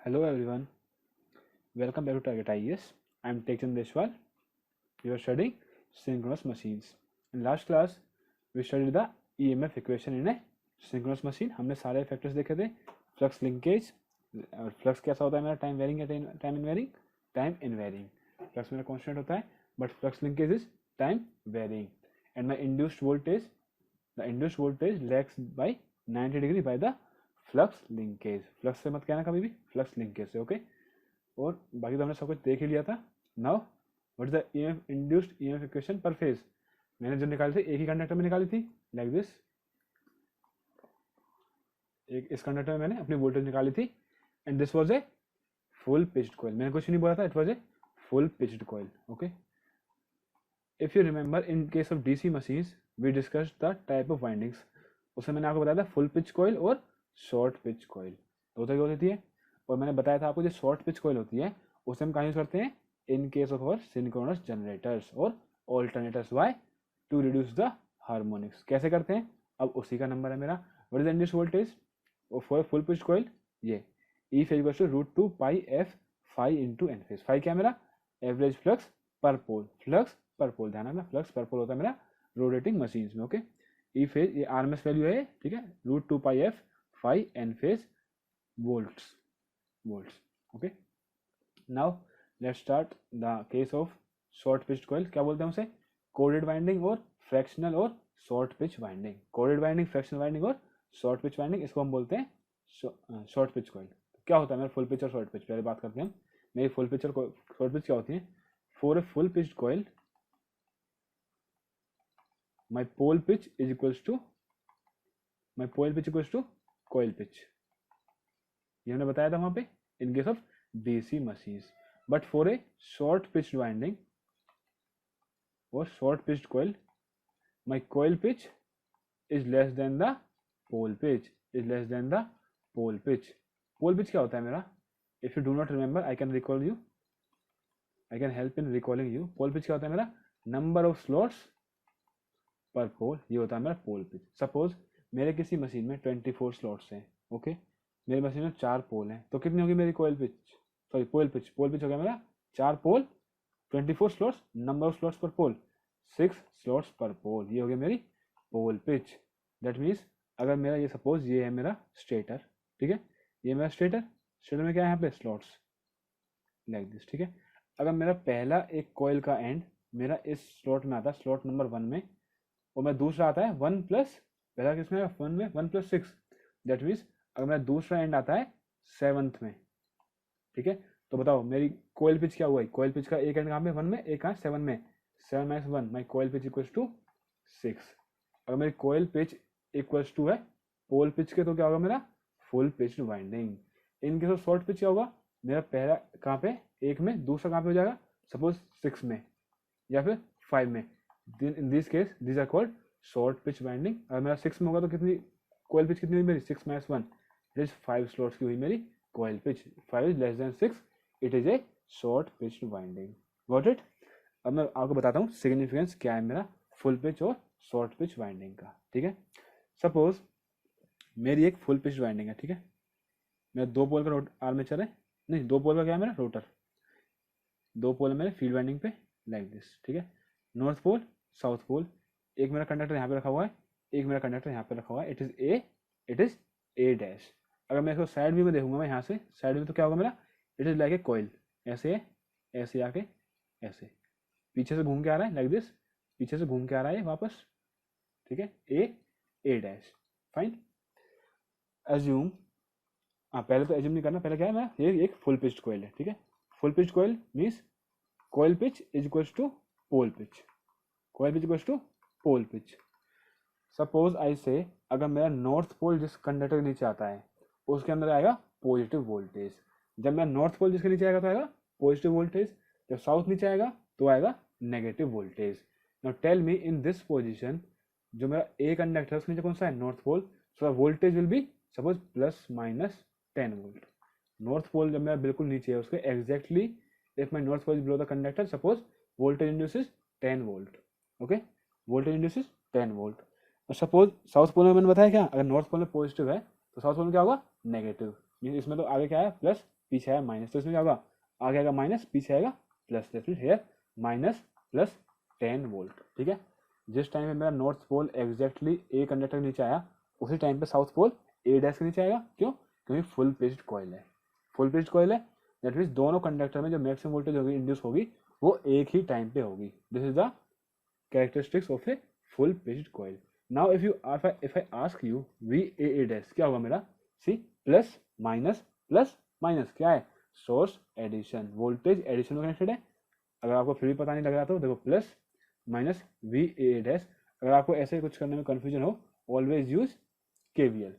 Hello everyone, welcome back to Target IES. I am Tekchand Deshwal. We are studying synchronous machines. In last class, we studied the EMF equation in a synchronous machine. हमने सारे factors देखे थे, flux linkage और flux कैसा होता है मेरा time varying या time invariant, time invariant. Flux मेरा कांस्टेंट होता है but flux linkage is time varying and my induced voltage, the induced voltage lags by 90 degree by the flux linkage. Flux से मत कहना कभी भी, फ्लक्स लिंकेज से, ओके. और बाकी तो हमने सब कुछ देख ही लिया था. Now what is the EMF induced EMF equation पर फेज. मैंने जो निकाली थी एक ही कंडक्टर में निकाली थी, लाइक दिस. एक इस कंडक्टर में मैंने अपनी वोल्टेज निकाली थी and this was a full pitched coil. मैंने कुछ नहीं बोला था, it was a full pitched coil, okay. If you remember in case of DC machines we discussed the type of windings. उसमें मैंने आपको बताया था फुल पिच कॉइल और शॉर्ट पिच कॉइल, दो तरह की होती है. और मैंने बताया था आपको जो शॉर्ट पिच कॉइल होती है उसे हम कहाँ यूज करते हैं, in case of our synchronous generators और alternators. Why? To reduce the harmonics. कैसे करते हैं, अब उसी का नंबर है मेरा. What is the induced voltage for full pitch coil, ये e phase equals to root 2 pi f phi into n phase. Phi क्या है मेरा, एवरेज फ्लक्स पर पोल. फ्लक्स पर पोल, ध्यान रखना फ्लक्स पर पोल होता है मेरा रोटेटिंग मशीन में, ओके. ई फेज ये आरएमएस वैल्यू है, ठीक है, root 2 pi f phi n phase volts. Okay, now let's start the case of short pitched coil. क्या बोलते हैं उसे, कोडेड वाइंडिंग और फ्रैक्शनल और short pitch winding. Coded winding, fractional winding और शॉर्ट पिच वाइंडिंग, इसको हम बोलते हैं शॉर्ट पिच कॉइल. क्या होता है मेरा फुल पिच और शॉर्ट पिच, पहले बात करते हैं हम. मेरी फुल पिच और शॉर्ट पिच क्या होती है. For a full pitched coil my pole pitch is equals to coil pitch. ये हमने बताया था वहां पे in case of DC machines. But for a short pitched winding और short pitched coil my coil pitch is less than the pole pitch. Pole pitch क्या होता है मेरा, if you do not remember I can help in recalling you. Pole pitch क्या होता है मेरा, number of slots पर पोल. ये होता है मेरा पोल पिच. सपोज मेरे किसी मशीन में 24 स्लॉट्स हैं, ओके. मेरी मशीन में 4 पोल हैं, तो कितनी होगी मेरी पोल पिच हो गया मेरा 4 pole, 24 slots, number of slots पर पोल 6 स्लॉट्स पर पोल. ये हो गया मेरी पोल पिच. दैट मीन्स अगर मेरा ये सपोज ये है मेरा स्टेटर, ठीक है, ये मेरा स्टेटर में क्या है यहाँ पे स्लॉट्स, लाइक दिस, ठीक है. अगर मेरा पहला एक कॉइल का एंड मेरा इस स्लॉट में आता है, स्लॉट नंबर 1 में, और मेरा दूसरा आता है 1 प्लस, पहला किसमें 1 में 1 प्लस 6. दैट मीन्स अगर मेरा दूसरा एंड आता है 7th में, ठीक है, तो बताओ मेरी कोयल पिच क्या हुआ है. कोयल पिच का एक एंड कहाँ पे 1 में, एक कहाँ 7 में. 7 minus 1 my coil pitch equals to 6. अगर मेरी कोयल पिच इक्वल्स टू है पोल पिच के, तो क्या होगा मेरा full pitch winding. In case of short pitch क्या होगा, मेरा पहला कहाँ पे 1 में, दूसरा कहाँ पे हो जाएगा, सपोज 6 में या फिर 5 में. In this case this are called short pitch winding. अगर मेरा 6 में होगा तो कितनी कोयल पिच कितनी हुई मेरी, 6 माइनस 1, इट इज 5 स्लॉट्स की हुई मेरी coil pitch. 5 is less than 6, it is a short pitch winding. Got it. अब मैं आपको बताता हूँ सिग्निफिकेंस क्या है मेरा फुल पिच और शॉर्ट पिच वाइंडिंग का, ठीक है. सपोज मेरी एक फुल पिच वाइंडिंग है, ठीक है. मेरा 2 पोल का आर्मेचर है, नहीं 2 पोल का क्या है मेरा रोटर. 2 पोल है मेरे फील्ड वाइंडिंग पे, लाइक दिस, ठीक है. North pole, south pole. एक मेरा कंडक्टर यहाँ पे रखा हुआ है, एक मेरा कंडक्टर यहाँ पे रखा हुआ है. It is A dash. अगर मैं इसको साइड व्यू में देखूंगा, मैं यहाँ से साइड व्यू, तो क्या होगा मेरा, it is like a coil. ऐसे ऐसे आके ऐसे पीछे से घूम के आ रहा है, लाइक दिस, पीछे से घूम के आ रहा है वापस, ठीक है. ए डैश, फाइन. एज्यूम, पहले तो एज्यूम नहीं करना, पहले क्या है मेरा, ये एक फुल पिच्ड कॉइल है, ठीक है. Full pitched coil means coil pitch is equals to pole pitch. Coil pitch equals to pole pitch. Suppose I say अगर मेरा नॉर्थ पोल जिस कंडक्टर के नीचे आता है उसके अंदर आएगा पॉजिटिव वोल्टेज. जब मेरा नॉर्थ पोल जिसके नीचे आएगा तो आएगा पॉजिटिव वोल्टेज. जब साउथ नीचे आएगा तो आएगा negative voltage. Now tell me in this position जो मेरा ए कंडक्टर है उसके नीचे कौन सा है, north pole. So voltage will be suppose plus minus 10 volt. North pole जब मेरा बिल्कुल नीचे है उसके exactly, if my north pole is below the conductor, suppose voltage induces 10 volt, okay. Voltage induces 10 volt. और सपोज साउथ पोल में मैंने बताया क्या, अगर नॉर्थ पोल में पॉजिटिव है तो साउथ पोल में क्या होगा नेगेटिव. मीन इसमें तो आगे क्या है प्लस, पीछे आया माइनस, तो इसमें क्या होगा, आगे आएगा माइनस, पीछे आएगा plus, that means here minus plus 10 volt. ठीक है, जिस टाइम पे मेरा north pole exactly A conductor के नीचे आया, उसी टाइम पे साउथ पोल ए डैश के नीचे आएगा। क्यों? क्योंकि फुल पेज्ड कॉइल है, फुल पेज्ड कॉइल है, दैट मीन्स दोनों कंडक्टर में जो मैक्सिमम वोल्टेज होगी इंड्यूस होगी वो एक ही टाइम पे होगी। This is the characteristics of a full पेज्ड coil. Now if I ask you we A dash, क्या होगा मेरा, सी प्लस माइनस क्या है, सोर्स एडिशन, वोल्टेज एडिशन में कनेक्टेड है। अगर आपको फिर भी पता नहीं लग रहा तो देखो plus minus V A dash. अगर आपको ऐसे कुछ करने में कंफ्यूजन हो, ऑलवेज यूज केवीएल।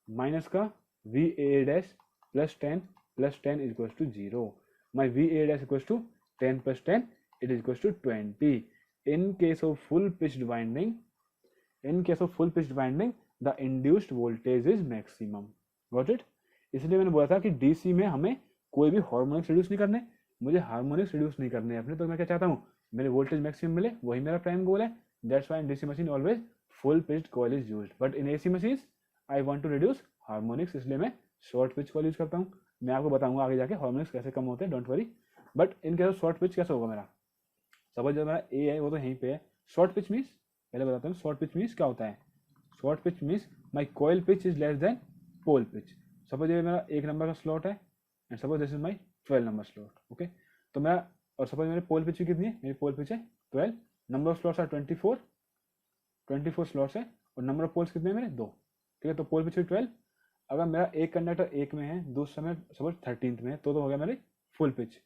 माइनस का V A dash plus 10 is equals to 0। My V A dash equals to 10 plus 10 it is equals to 20। in case of full pitched winding the induced voltage is maximum. Got it? इसलिए मैंने बोला था कि DC में हमें कोई भी harmonics reduce नहीं करने, मुझे हार्मोनिक्स रिड्यूस नहीं करने अपने, तो मैं क्या चाहता हूँ, मेरे वोल्टेज मैक्सिमम मिले, वही मेरा प्राइम गोल है। That's why in DC machine always full pitched coil is used, but in AC machines I want to reduce harmonics, इसलिए मैं शॉर्ट पिच कॉइल यूज करता हूँ। मैं आपको बताऊंगा आगे जाके हार्मोनिक्स कैसे कम होते हैं, don't worry. But in case of short pitch कैसे होगा मेरा, सपोज जो मेरा ए है वो तो यहीं पे है। शॉर्ट पिच मीन्स, पहले बताता हूँ शॉर्ट पिच मीन्स क्या होता है। Short pitch means my coil pitch is less than pole pitch. Suppose ये मेरा 1 नंबर का स्लॉट है and suppose this is my 12 number slot. Okay, तो मेरा, और सपोज मेरी पोल पिच कितनी है, मेरी पोल पिच है 12, number of slots are 24 slots है, और नंबर ऑफ पोल्स कितने हैं मेरे 2। ठीक है, तो पोल पिच 12। अगर मेरा एक कंडक्टर 1 में है, दूसरा में सपोज 13th में है, तो हो गया मेरी फुल पिच।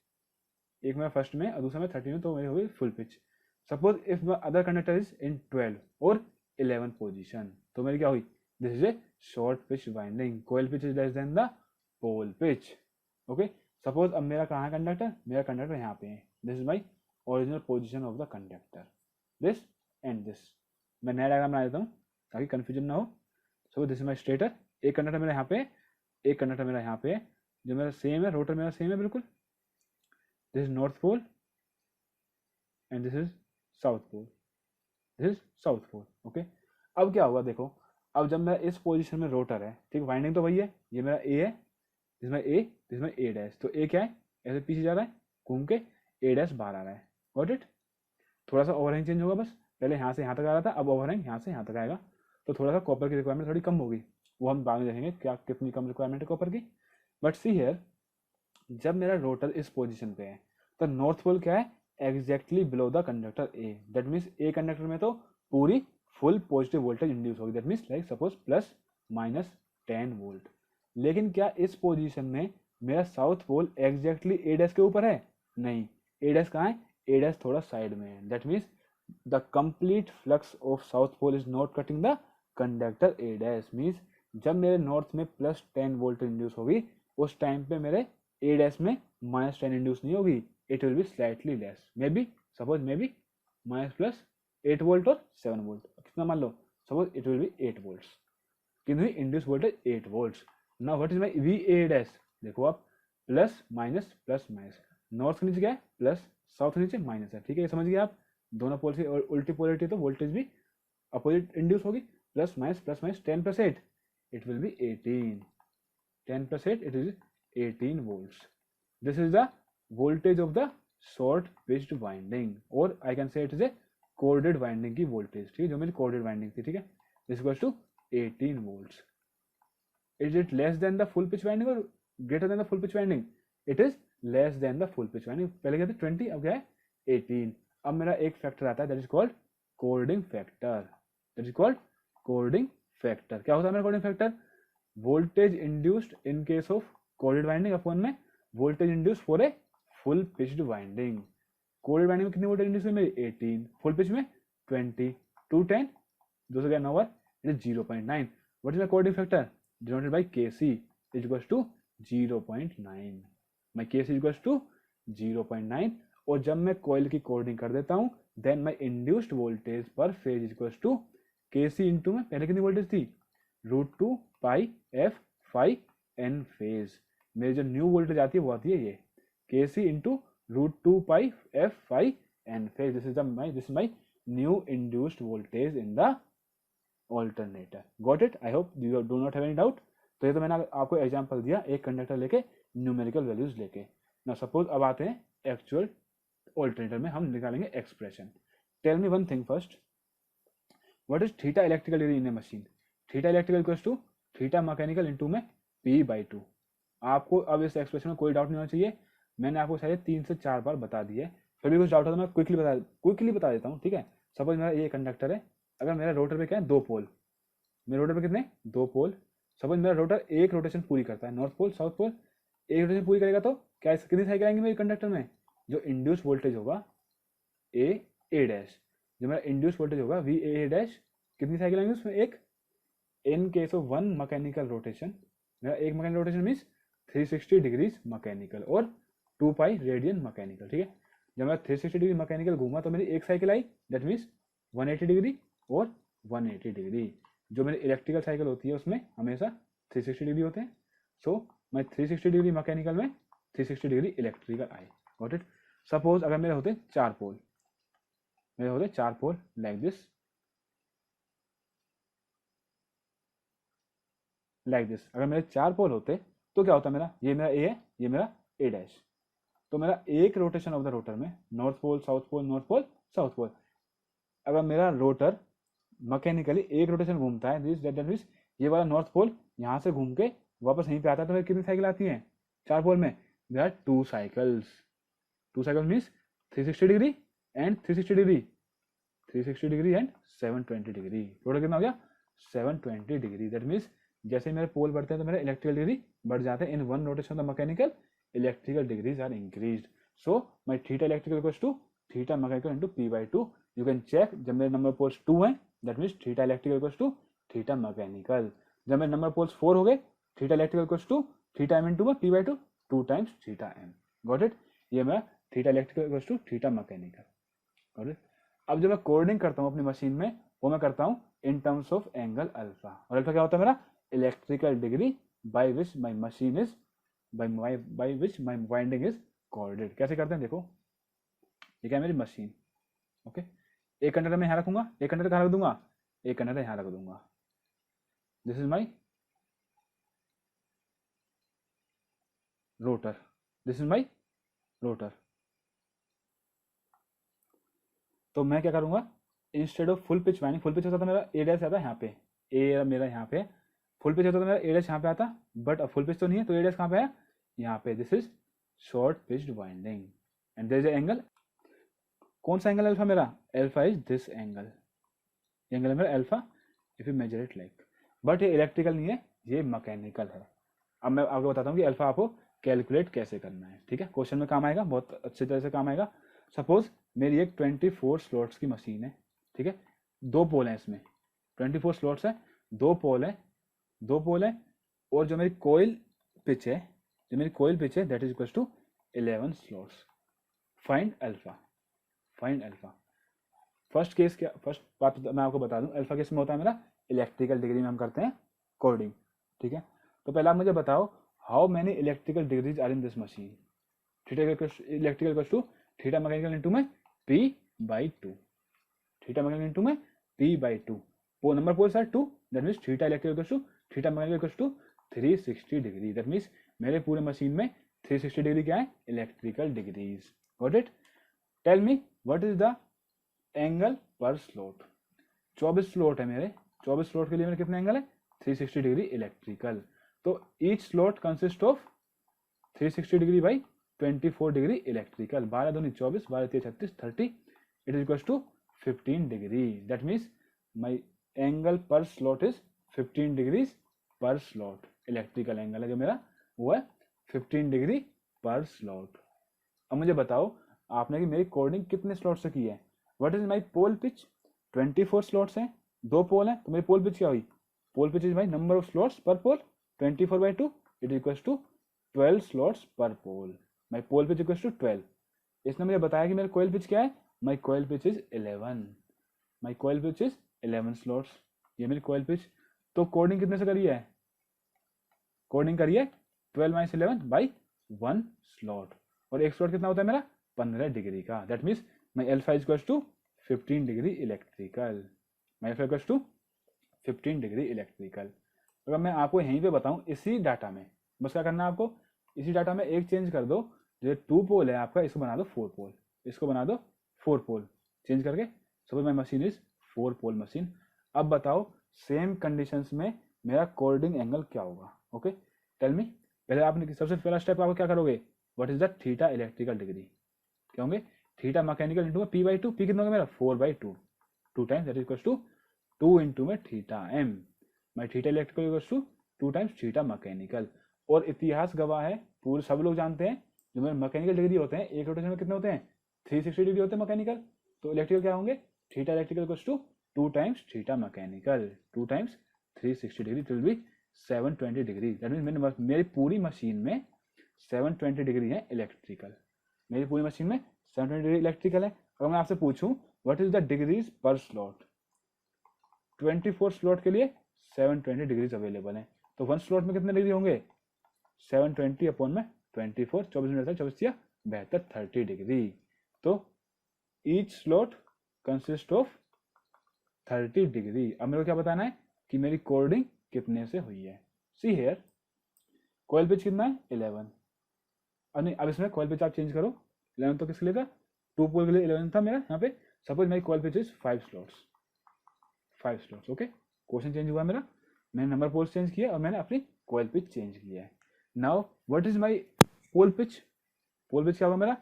एक मेरा फर्स्ट में और दूसरा में 13 में, तो मेरी हो गई full pitch. Suppose if the other conductor is in 12 और 11 पोजीशन, तो मेरी क्या हुई, this is a short pitch winding, coil pitch is less than the pole pitch. Okay, suppose अब मेरा कहाँ है कंडक्टर, मेरा कंडक्टर यहाँ पे है, this is my original position of the conductor, this and this. मैं नया डायग्राम बना देता हूँ ताकि कंफ्यूजन ना हो। Suppose this is my stator, एक कंडक्टर मेरा यहाँ पे है, एक कंडक्टर मेरा यहाँ पे है, जो मेरा सेम है, रोटर मेरा सेम है बिल्कुल। This is north pole and this is south pole. This is south pole. Okay. अब क्या होगा देखो, अब जब मेरा इस पोजीशन में रोटर है, ठीक, वाइंडिंग तो वही है, ये मेरा ए है, इसमें ए डैश, तो ए क्या है, ऐसे पीछे जा रहा है घूम के, ए डैश बाहर आ रहा है। Got it? थोड़ा सा ओवरहैंग चेंज होगा बस, पहले यहाँ से यहाँ तक आ रहा था, अब ओवरहैंग यहाँ से यहाँ तक आएगा, तो थोड़ा सा कॉपर की रिक्वायरमेंट थोड़ी कम होगी, वो हम बाद में देखेंगे क्या कितनी कम रिक्वायरमेंट है कॉपर की। बट सी हियर, जब मेरा रोटर इस पोजीशन पे है, तो नॉर्थ पोल क्या है, exactly below the conductor A. That means A conductor में तो पूरी फुल पॉजिटिव वोल्टेज इंड्यूस होगी, that means like suppose plus minus 10 volt. लेकिन क्या इस पोजीशन में मेरा साउथ पोल एग्जैक्टली ए डैश के ऊपर है? नहीं, ए डैश कहाँ है, ए डैश थोड़ा साइड में है। That means the complete flux of south pole is not cutting the conductor A dash. Means जब मेरे नॉर्थ में प्लस 10 वोल्ट इंड्यूस होगी, उस टाइम पे मेरे ए डैश में माइनस 10 इंड्यूस नहीं होगी, it will be slightly less, maybe suppose maybe minus plus 8 volt or 7 volt, कितना मान लो, suppose it will be 8 volts, कितनी induce voltage 8 volts। now what is my VA dash, देखो आप प्लस माइनस, नॉर्थ के नीचे क्या है प्लस, साउथ के नीचे माइनस है। ठीक है, ये समझ गए आप, दोनों पोल से उल्टी पोलरिटी तो वोल्टेज भी अपोजिट इंड्यूस होगी, plus minus 10 plus 8 it will B 18, 10 plus 8 it is 18 volts। This is the voltage of the short pitched winding, और I can say it is a corded winding की voltage, ठीक है, जो मेरी corded winding थी। ठीक है, this equals to 18 volts। Is it less than the full pitch winding or greater than the full pitch winding? It is less than the full pitch winding। पहले क्या था 20, अब क्या है 18। अब मेरा एक फैक्टर आता है that is called cording factor, that is called cording factor। क्या होता है मेरा cording factor? voltage induced in case of corded winding upon में voltage induced for a full pitched winding. Cold winding में कितनी वोल्टेज इंड्यूस हुई मेरी 18, full pitch में 20, 2 10 2 से गया 9 it is 0.9। What is my chording factor denoted by Kc is equals to 0.9। My Kc is equals to 0.9, और जब मैं कॉइल की कोडिंग कर देता हूं, then my induced voltage per phase is equals to Kc into में पहले कितनी वोल्टेज थी √2 pi f phi n phase. मेरी जो न्यू वोल्टेज आती है वो आती है ये Kc into √2 pi f phi n phase। This is my new induced voltage in the alternator। Got it? I hope you do not have any doubt। तो ये तो मैंने आपको एग्जांपल दिया एक कंडक्टर लेके न्यूमेरिकल वैल्यूज लेके। ना सपोज अब आते हैं एक्चुअल ऑल्टरनेटर में, हम निकालेंगे expression. Tell me one thing first, what is theta electrical degree in a machine? Theta electrical equals to theta mechanical into में P/2। आपको अब इस एक्सप्रेशन में कोई डाउट नहीं होना चाहिए, मैंने आपको शायद 3 से 4 बार बता दिए, फिर भी कुछ डाउट हो तो मैं क्विकली बता देता हूँ, ठीक है। सपोज मेरा ये कंडक्टर है, अगर मेरा रोटर पे क्या है 2 पोल, मेरे रोटर पे कितने 2 पोल। सपोज मेरा रोटर एक रोटेशन पूरी करता है, नॉर्थ पोल साउथ पोल, एक रोटेशन पूरी करेगा तो क्या कितनी साइकिल आएंगे मेरे कंडक्टर में? जो इंड्यूस वोल्टेज होगा ए डैश, जो मेरा इंड्यूस वोल्टेज होगा VA डैश, कितनी साइकिल आएंगे उसमें? एक। इन case of one mechanical rotation, मेरा एक mechanical rotation means 360 degrees mechanical और 2 पाई रेडियन मैकेनिकल, ठीक है। जब मैं 360 डिग्री मैकेनिकल घूमा तो मेरी एक cycle I, that means 180 degree और 180 डिग्री। जो मेरी इलेक्ट्रिकल साइकिल होती है उसमें हमेशा 360 डिग्री होते हैं। सो मैं 360 डिग्री मैकेनिकल में 360 डिग्री इलेक्ट्रिकल आए। Got it. सपोज अगर मेरे होते 4 पोल, मेरे होते 4 पोल लाइक दिस, लाइक दिस। अगर मेरे 4 पोल होते तो क्या होता मेरा? ये मेरा ए है, ये मेरा ए डैश। तो मेरा एक रोटेशन ऑफ द रोटर में north pole south pole, north pole south pole, अगर मेरा रोटर मैकेनिकली एक रोटेशन घूमता है दिस दैट मीन्स ये वाला नॉर्थ पोल यहाँ से घूम के वापस यहीं पे आता है, तो फिर कितनी साइकिल आती है 4 पोल में? There are 2 cycles. 2 cycles means 360 degree and 360 degree, 360 degree and 720 degree. Total कितना हो गया? 720 डिग्री। दैट मीन्स जैसे मेरे पोल बढ़ते हैं तो मेरे इलेक्ट्रिकल डिग्री बढ़ जाते हैं। In one rotation of the mechanical electrical degrees are increased. So my theta electrical equals to theta mechanical into P/2। You can check, जब मेरे नंबर पोल्स 2 हैं that means theta electrical equals to theta mechanical. जब मेरे number poles 4 हो गए, theta electrical equals to theta m into में P/2, 2 times theta m। Got it. ये मेरा theta electrical equals to theta mechanical. Got it. अब जब मैं कोडिंग करता हूँ अपनी मशीन में, वो मैं करता हूँ in terms of angle alpha. और अल्फा क्या होता है मेरा? Electrical degree by which my machine is by which my winding is coordinated. कैसे करते हैं देखो, ये क्या है मेरी मशीन, ओके। एक कंडक्टर मैं यहाँ रखूंगा, एक कंडक्टर कहाँ रख दूंगा? एक कंडक्टर यहाँ रख दूंगा। This is my rotor, this is my rotor. तो मैं क्या करूंगा, instead of full pitch winding, full pitch होता था मेरा ए डैश आता यहाँ पे, ए मेरा यहाँ पे फुल पिच होता था मेरा ए डैश यहाँ पे आता, बट अब फुल पिच तो नहीं है तो ए डैश कहाँ पे है? यहाँ पे। This is short pitched winding and there is angle. कौन सा एंगल अल्फा मेरा? Alpha is this angle, angle है मेरा alpha if you measure it like. But ये इलेक्ट्रिकल नहीं है, ये मैकेनिकल है। अब मैं आपको बताता हूँ कि अल्फा आपको कैलकुलेट कैसे करना है, ठीक है। क्वेश्चन में काम आएगा, बहुत अच्छी तरह से काम आएगा। सपोज मेरी एक 24 स्लॉट्स की मशीन है, ठीक है। 2 पोल हैं इसमें, 24 स्लॉट्स है, 2 पोल है, 2 पोल है। और जो मेरी कोयल पिच है, जो मेरी कोयल पिच है that is equal to 11 slots. Find alpha, find alpha. First case क्या, फर्स्ट बात मैं आपको बता दूं, अल्फा केस में होता है मेरा इलेक्ट्रिकल डिग्री में हम करते हैं कोडिंग, ठीक है। तो पहले आप मुझे बताओ how many electrical degrees are in this machine. Theta electrical equals to theta mechanical into में P/2, थीटा मैकेनिकल इनटू में P/2। वो number poles are 2, that means theta electrical equals to theta mechanical equals to 360 degree. That means मेरे पूरे machine में 360 degree क्या है? Electrical degrees. Got it. Tell me what is the angle per slot. 24 slot है मेरे, 24 slot के लिए मेरे कितने एंगल है? 360 डिग्री इलेक्ट्रिकल। तो each slot consist of 360 degree by 24 degree electrical. 12 दूनी 24, 12 3 36, 30। It is equals to 15 degree. That means my angle per slot is 15 degrees पर स्लॉट। इलेक्ट्रिकल एंगल है जो मेरा वो है 15 डिग्री पर स्लॉट। अब मुझे बताओ आपने कि मेरी कोडिंग कितने स्लॉट से की है? What is my pole pitch? 24 slots हैं, 2 पोल हैं, तो मेरी पोल पिच क्या हुई? Pole pitch is my number of slots पर pole, 24/2 it equals to 12 slots पर pole. My pole pitch equals to 12। इसने मुझे बताया कि मेरा कोयल पिच क्या है? My coil pitch is 11, my coil pitch is 11 slots. ये मेरी कोयल पिच। तो कोडिंग कितने से करी है? कोडिंग करी है 12 - 11 बाई 1 स्लॉट। और एक स्लॉट कितना होता है मेरा? 15 डिग्री का। That means my alpha is equals to 15 degree electrical. My alpha equals to 15 degree electrical. अगर मैं आपको यहीं पे बताऊं इसी डाटा में, बस क्या करना है आपको, इसी डाटा में एक चेंज कर दो, जो 2 पोल है आपका इसको बना दो 4 पोल, इसको बना दो 4 पोल, चेंज करके suppose my machine is 4 pole machine. अब बताओ सेम कंडीशंस में मेरा कोऑर्डिनेट एंगल क्या होगा। ओके टेल मी, पहले आपने सबसे पहला स्टेप आप क्या करोगे, what is the theta electrical degree, क्या होंगे theta mechanical into p by two, p कितना होगा मेरा 4/2, 2 times that is equal to 2 into में theta m, my theta electrical equal to 2 times theta mechanical. और इतिहास गवाह है, पूरे सब लोग जानते हैं जो मेरे मैकेनिकल डिग्री होते हैं एक रोटेशन में कितने होते हैं 360 डिग्री होते हैं मैकेनिकल, तो इलेक्ट्रिकल क्या होंगे theta electrical equal to 2 times theta mechanical, 2 times 360 degree it will be 720 degree. That mean मेरी पूरी मशीन में 720 डिग्री है इलेक्ट्रिकल, मेरी पूरी मशीन में 720 डिग्री इलेक्ट्रिकल है। अगर मैं आपसे पूछूं व्हाट इज द डिग्रीज पर स्लॉट, 24 स्लॉट के लिए 720 डिग्रीज अवेलेबल है, तो 1 स्लॉट में कितने डिग्री होंगे 720 अपॉन में 24, 24 मिनट 24 या 72 30 डिग्री। तो each slot consist of 30 degree. अब मेरे को क्या बताना है कि मेरी कोऑर्डिंग कितने से हुई है। सी हेयर कॉइल पिच कितना है 11, अब इसमें कॉइल पिच आप चेंज करो, 11 तो किसके लिए था 2 पोल के लिए 11 था मेरा यहाँ पे। सपोज मेरी coil pitch is 5 slots, 5 slots. Okay question change हुआ मेरा, मैंने नंबर पोल्स चेंज किया और मैंने अपनी कॉइल पिच चेंज किया है। Now what is my pole pitch, pole pitch क्या होगा मेरा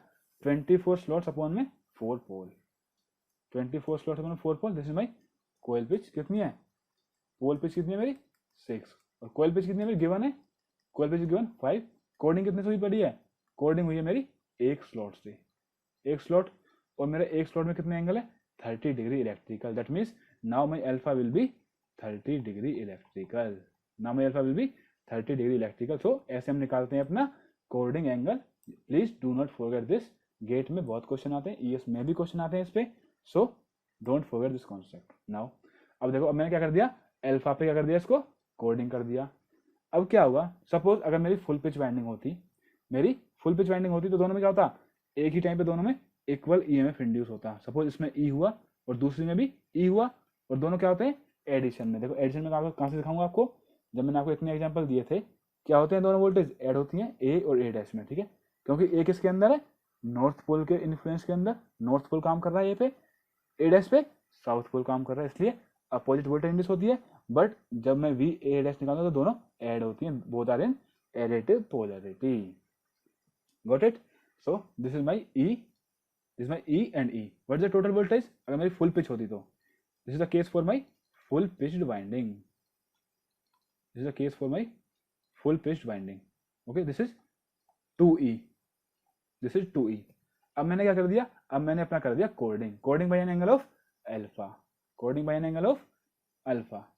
24 स्लॉट्स अपॉन में 4 pole, 24 slots upon 4 pole, this is my coil pitch. कितनी है पोल पिच कितनी है मेरी 6, और कॉइल पिच कितनी है मेरी गिवन है, कॉइल पिच गिवन 5। कोडिंग कितने से हुई पड़ी है, कोडिंग हुई है मेरी एक स्लॉट से, एक स्लॉट, और मेरे एक स्लॉट में कितने एंगल है 30 degree electrical. That means now my alpha will be 30 degree electrical, now my alpha will be 30 degree electrical. So ऐसे हम निकालते हैं अपना coordinate angle. Please do not forget this, GATE में बहुत क्वेश्चन आते हैं, ईएस में भी क्वेश्चन आते हैं इस पे, so don't forget this concept. Now अब देखो, अब मैंने क्या कर दिया अल्फा पे क्या कर दिया इसको कोडिंग कर दिया। अब क्या हुआ, सपोज अगर मेरी फुल पिच वाइंडिंग होती, मेरी फुल पिच वाइंडिंग होती तो दोनों में क्या होता, एक ही टाइम पे दोनों में इक्वल ईएमएफ इंड्यूस होता। सपोज इसमें ई हुआ और दूसरी में भी ई हुआ, और दोनों क्या होते हैं एडिशन में। देखो एडिशन में कहाँ से दिखाऊंगा आपको, जब मैंने आपको इतने एग्जांपल दिए थे, क्या होते हैं दोनों वोल्टेज ऐड होती हैं ए और ए डैश में, ठीक है, क्योंकि ए किसके अंदर है नॉर्थ पोल के इन्फ्लुएंस के अंदर, नॉर्थ पोल काम कर रहा है ए पे, ए डैश पे साउथ पोल काम कर रहा है, इसलिए अपोजिट वोल्टेज इंड्यूस होती है। बट जब मैं वी ए डैश निकालूंगा तो दोनों ऐड होती हैं, both are in additive polarity. Got it, so this is my E, this my E and E. What is the total voltage, अगर मेरी फुल पिच होती तो this is the case for my full pitched winding, this is the case for my full pitched winding. Okay this is 2E, this is 2E। अब मैंने क्या कर दिया, अब मैंने अपना कर दिया chording, chording by an angle of alpha, chording by an angle of alpha.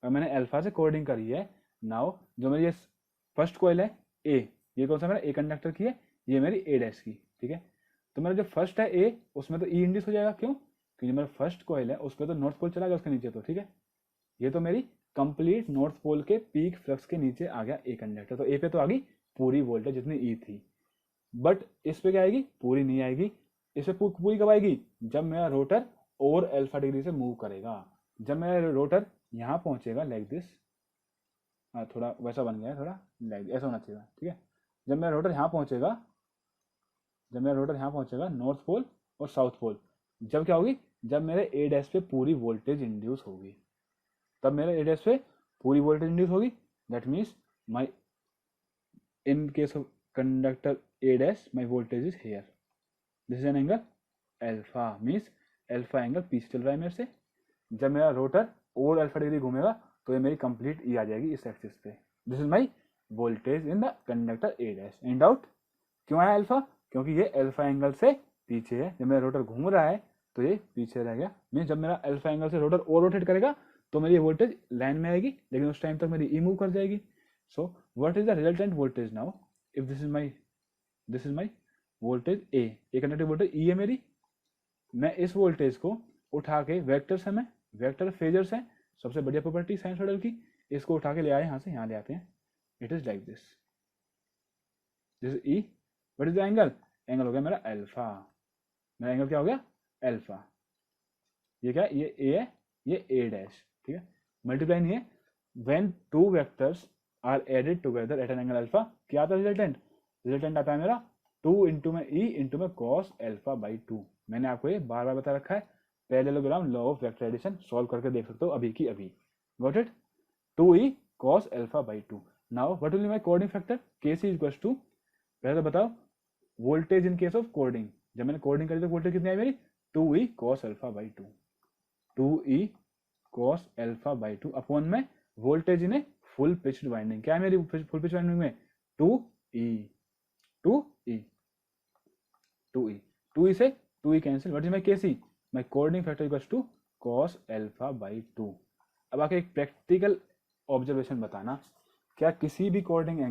अब मैंने अल्फा से कोडिंग करी है। नाउ जो मेरी ये फर्स्ट कॉइल है ए, ये कौन सा मेरा ए कंडक्टर की है, ये मेरी ए डैश की, ठीक है। तो मेरा जो फर्स्ट है ए, उसमें तो ई इंड्यूस हो जाएगा, क्यों, क्योंकि मेरा फर्स्ट कॉइल है उस पर तो नॉर्थ पोल चला गया उसके नीचे, तो ठीक है, ये तो मेरी कंप्लीट नॉर्थ पोल के पीक फ्लक्स के नीचे आ गया ए कंडक्टर, तो ए पे तो आ गई पूरी वोल्टेज जितनी ई थी। बट इस पे क्या आएगी, पूरी नहीं आएगी। इस पे पूरी कब आएगी, जब मेरा रोटर और अल्फा डिग्री से मूव करेगा। जब मेरा रोटर यहाँ पहुंचेगा लाइक दिस, थोड़ा वैसा बन गया है, थोड़ा लाइक ऐसा होना चाहिए, ठीक है। जब मेरा रोटर यहाँ पहुंचेगा, जब मेरा रोटर यहाँ पहुंचेगा नॉर्थ पोल और साउथ पोल, जब क्या होगी, जब मेरे ए डैश पे पूरी वोल्टेज इंड्यूस होगी, तब मेरे ए डैश पे पूरी वोल्टेज इंड्यूस होगी। That means my in case of conductor A dash my voltage is here, this is an angle alpha, means alpha angle पीछे चल रहा है मेरे से। जब मेरा रोटर और अल्फा डिग्री घूमेगा तो ये मेरी कंप्लीट ई आ जाएगी इस एक्सिस पे। This is my voltage in the conductor A dash. In doubt, क्यों आया अल्फा, क्योंकि ये अल्फा एंगल से पीछे है। जब मेरा रोटर घूम रहा है तो ये पीछे रह गया, मीन जब मेरा अल्फा एंगल से रोटर और रोटेट करेगा तो मेरी वोल्टेज लाइन में आएगी, लेकिन उस टाइम तक मेरी ई मूव कर जाएगी। So what is the resultant voltage now, if this is my voltage A, conductive voltage ई है मेरी। मैं इस वोल्टेज को उठा के, वेक्टर्स है, मैं वेक्टर फेजर्स है, सबसे बढ़िया प्रॉपर्टी साइनसॉइडल की, इसको उठा के ले आए यहाँ से यहाँ ले आते हैं। It is like this, this is E, what is the angle, angle हो गया मेरा अल्फा, मेरा एंगल क्या हो गया अल्फा। ये क्या, ये ए है, ये ए डैश, ठीक है, मल्टीप्लाई नहीं है, when two vectors are added together at an angle alpha, क्या आता है रिजल्टेंट? रिजल्टेंट आता है मेरा 2 इंटू में ई इंटू में कॉस अल्फा बाई 2। मैंने आपको ये बार बार बता रखा है, parallelogram law of vector addition solve करके देख सकते हो अभी की अभी। Got it? 2e cos alpha by 2। Now what will be my coordinate factor? kc equals to, पहले तो बताओ voltage in case of coordinate, जब मैंने कोऑर्डिनेट करी तो वोल्टेज कितनी आई मेरी? 2e cos alpha by 2, 2e cos alpha by 2 upon में वोल्टेज इन ए फुल पिच्ड वाइंडिंग। क्या है मेरी फुल पिच वाइंडिंग में? 2e 2e 2e 2e से 2e cancel. What is my kc? My coordinate factor equals to cos alpha by 2। अब आके एक practical observation बताना, क्या किसी भी कोऑर्डिनेट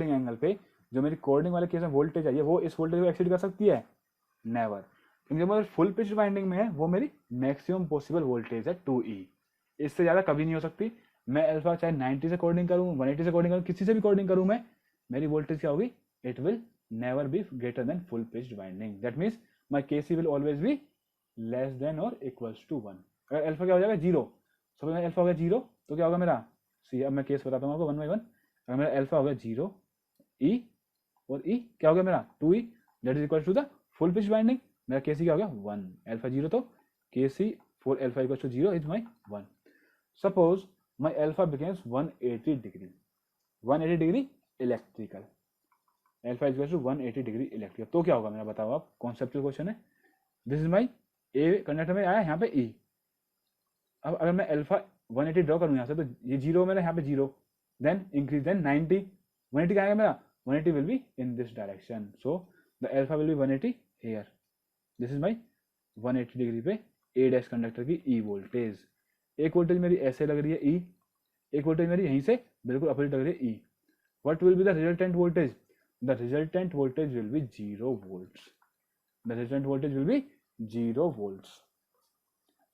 एंगल पे जो मेरी कोऑर्डिनेट वाले केस में वोल्टेज आई है वो इस वोल्टेज को एक्सीड कर सकती है? नेवर। क्योंकि जो मेरे फुल पिच वाइंडिंग में है वो मेरी मैक्सिमम पॉसिबल वोल्टेज है 2e, इससे ज़्यादा कभी नहीं हो सकती। मैं अल्फा चाहे 90 से कोऑर्डिनेट करूँ, 180 से कोऑर्डिनेट करूँ, किसी से भी कोऑर्डिनेट करूँ मैं, मेरी वोल्टेज क्या होगी? It will never be greater than full pitched winding. That means my kc will always be less than और इक्वल्स टू 1। अगर अल्फा क्या हो जाएगा? 0। सपोज अल्फा हो गया 0 तो क्या होगा मेरा? सी, अब मैं केस बताता हूँ आपको 1 बाई 1। अगर मेरा अल्फा हो गया 0, ई और ई क्या हो गया मेरा? 2e, that is equal to the full pitch winding. मेरा केसी क्या हो गया? 1। अल्फा 0 तो KC for alpha equal to 0 is my 1। Suppose my alpha becomes 180 degree, 180 degree electrical, alpha equal to 180 degree electrical, तो क्या होगा मेरा? बताओ आप, कॉन्सेप्चुअल क्वेश्चन है। This is my a conductor में आया, यहाँ पे ई। अब अगर मैं अल्फा 180 ड्रॉ करूँ यहाँ से, तो ये 0 मेरा यहाँ पे 0, देन इंक्रीज देन 90, 180 क्या आएगा मेरा? 180 will be in this direction, so the alpha will B 180 here. This is my 180 degree पे ए डैश कंडक्टर की ई वोल्टेज। एक वोल्टेज मेरी ऐसे लग रही है ई, एक वोल्टेज मेरी यहीं से बिल्कुल अपोजिट लग रही है e. What will be the resultant voltage? The resultant voltage will be 0 volts. The resultant voltage will be 0 volts.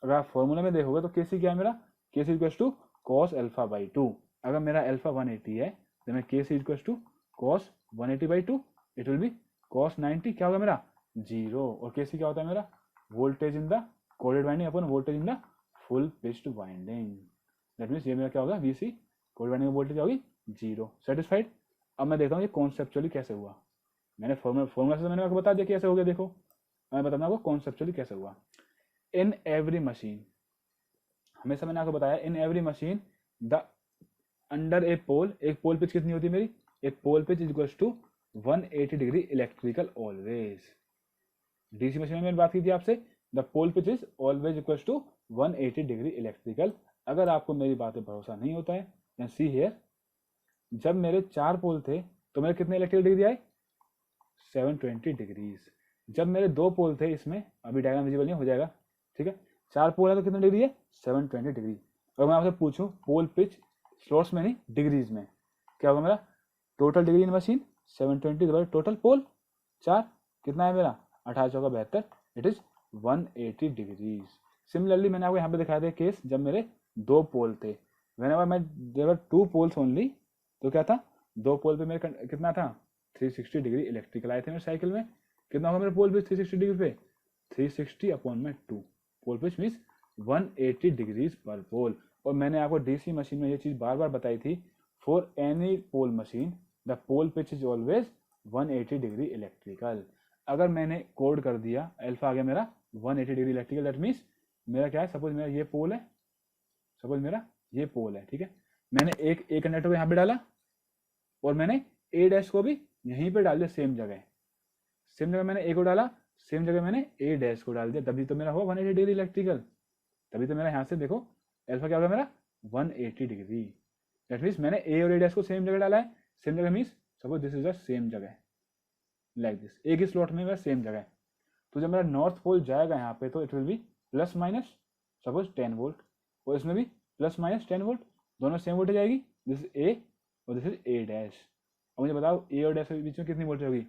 अगर आप फॉर्मूला में देखोगे तो केसी क्या है मेरा? KC equals to cos alpha by 2। अगर मेरा अल्फा 180 है तो मैं KC equals to cos 180 by 2, it will be cos 90, क्या होगा मेरा? 0। और केसी क्या होता है मेरा? Voltage in the coordinate winding upon voltage in the full pitched winding. That means ये मेरा क्या होगा? वीसी कोऑर्डिनेट वाइंडिंग वोल्टेज क्या होगी? 0। सेटिस्फाइड? अब मैं देखता हूँ ये कॉन्सेप्चुअली कैसे हुआ। मैंने फॉर्मूला से मैंने आपको बता दिया कैसे हो गया। देखो मैं बताऊँ आपको कॉन्सेप्चुअली कैसे हुआ। इन एवरी मशीन, हमेशा मैंने आपको बताया, in every machine the under a pole, एक पोल पिच कितनी होती है मेरी? एक pole pitch is equals to 180 degree electrical always. DC machine में मैंने बात की थी आपसे, the pole pitch is always equals to 180 degree electrical. अगर आपको मेरी बात पे भरोसा नहीं होता है, देन सी हियर, जब मेरे 4 पोल थे तो मेरे कितने इलेक्ट्रिकल डिग्री आए? 720 डिग्रीज। जब मेरे 2 पोल थे, इसमें अभी डायग्राम विजिबल नहीं हो जाएगा, ठीक है। 4 पोल है तो कितनी डिग्री है? 720 डिग्री। अगर मैं आपसे पूछूं पोल पिच स्लॉट्स में नहीं डिग्रीज में, क्या होगा मेरा? Total degree in machine 720 divide total pole 4, कितना है मेरा? 18 चौका 72, इट इज 180 डिग्रीज। सिमिलरली मैंने आपको यहाँ पे दिखाया था केस जब मेरे 2 पोल थे, व्हेनेवर मैं देयर वर 2 पोल्स ओनली, तो क्या था? 2 पोल पे मेरे कितना था? 360 डिग्री इलेक्ट्रिकल आए थे मेरे साइकिल में। कितना होगा मेरे पोल पिच 360 डिग्री पे? 360 अपॉन में 2, पोल पिच मीन्स 180 डिग्रीज पर पोल। और मैंने आपको डीसी मशीन में ये चीज बार बार बताई थी, for any pole machine the pole pitch is always 180 degree electrical. अगर मैंने कोड कर दिया, अल्फा आ गया मेरा 180 डिग्री इलेक्ट्रिकल, दैट मीन्स मेरा क्या है? सपोज मेरा ये पोल है, सपोज मेरा ये पोल है, ठीक है। मैंने एक कंडक्टर को यहाँ पे डाला और मैंने ए डैश को भी यहीं पे डाल दिया, सेम जगह, सेम जगह मैंने ए को डाला, सेम जगह मैंने ए डैश को डाल दिया, तभी तो मेरा हुआ 180 डिग्री इलेक्ट्रिकल। तभी तो मेरा यहाँ से देखो अल्फा क्या होगा मेरा? 180 डिग्री। दैट मीन्स मैंने ए और ए डैश को सेम जगह डाला है। सेम जगह means suppose this is the same जगह, लाइक दिस, एक ही स्लॉट में मेरा सेम जगह। तो जब मेरा नॉर्थ पोल जाएगा यहाँ पे तो it will B plus minus suppose 10 volt, और इसमें भी प्लस माइनस 10 वोल्ट, दोनों सेम वोल्टेज आएगी। दिस इज ए और दिस इज ए डैश। अब मुझे बताओ ए और डैश के बीच में कितनी वोल्टेज होगी?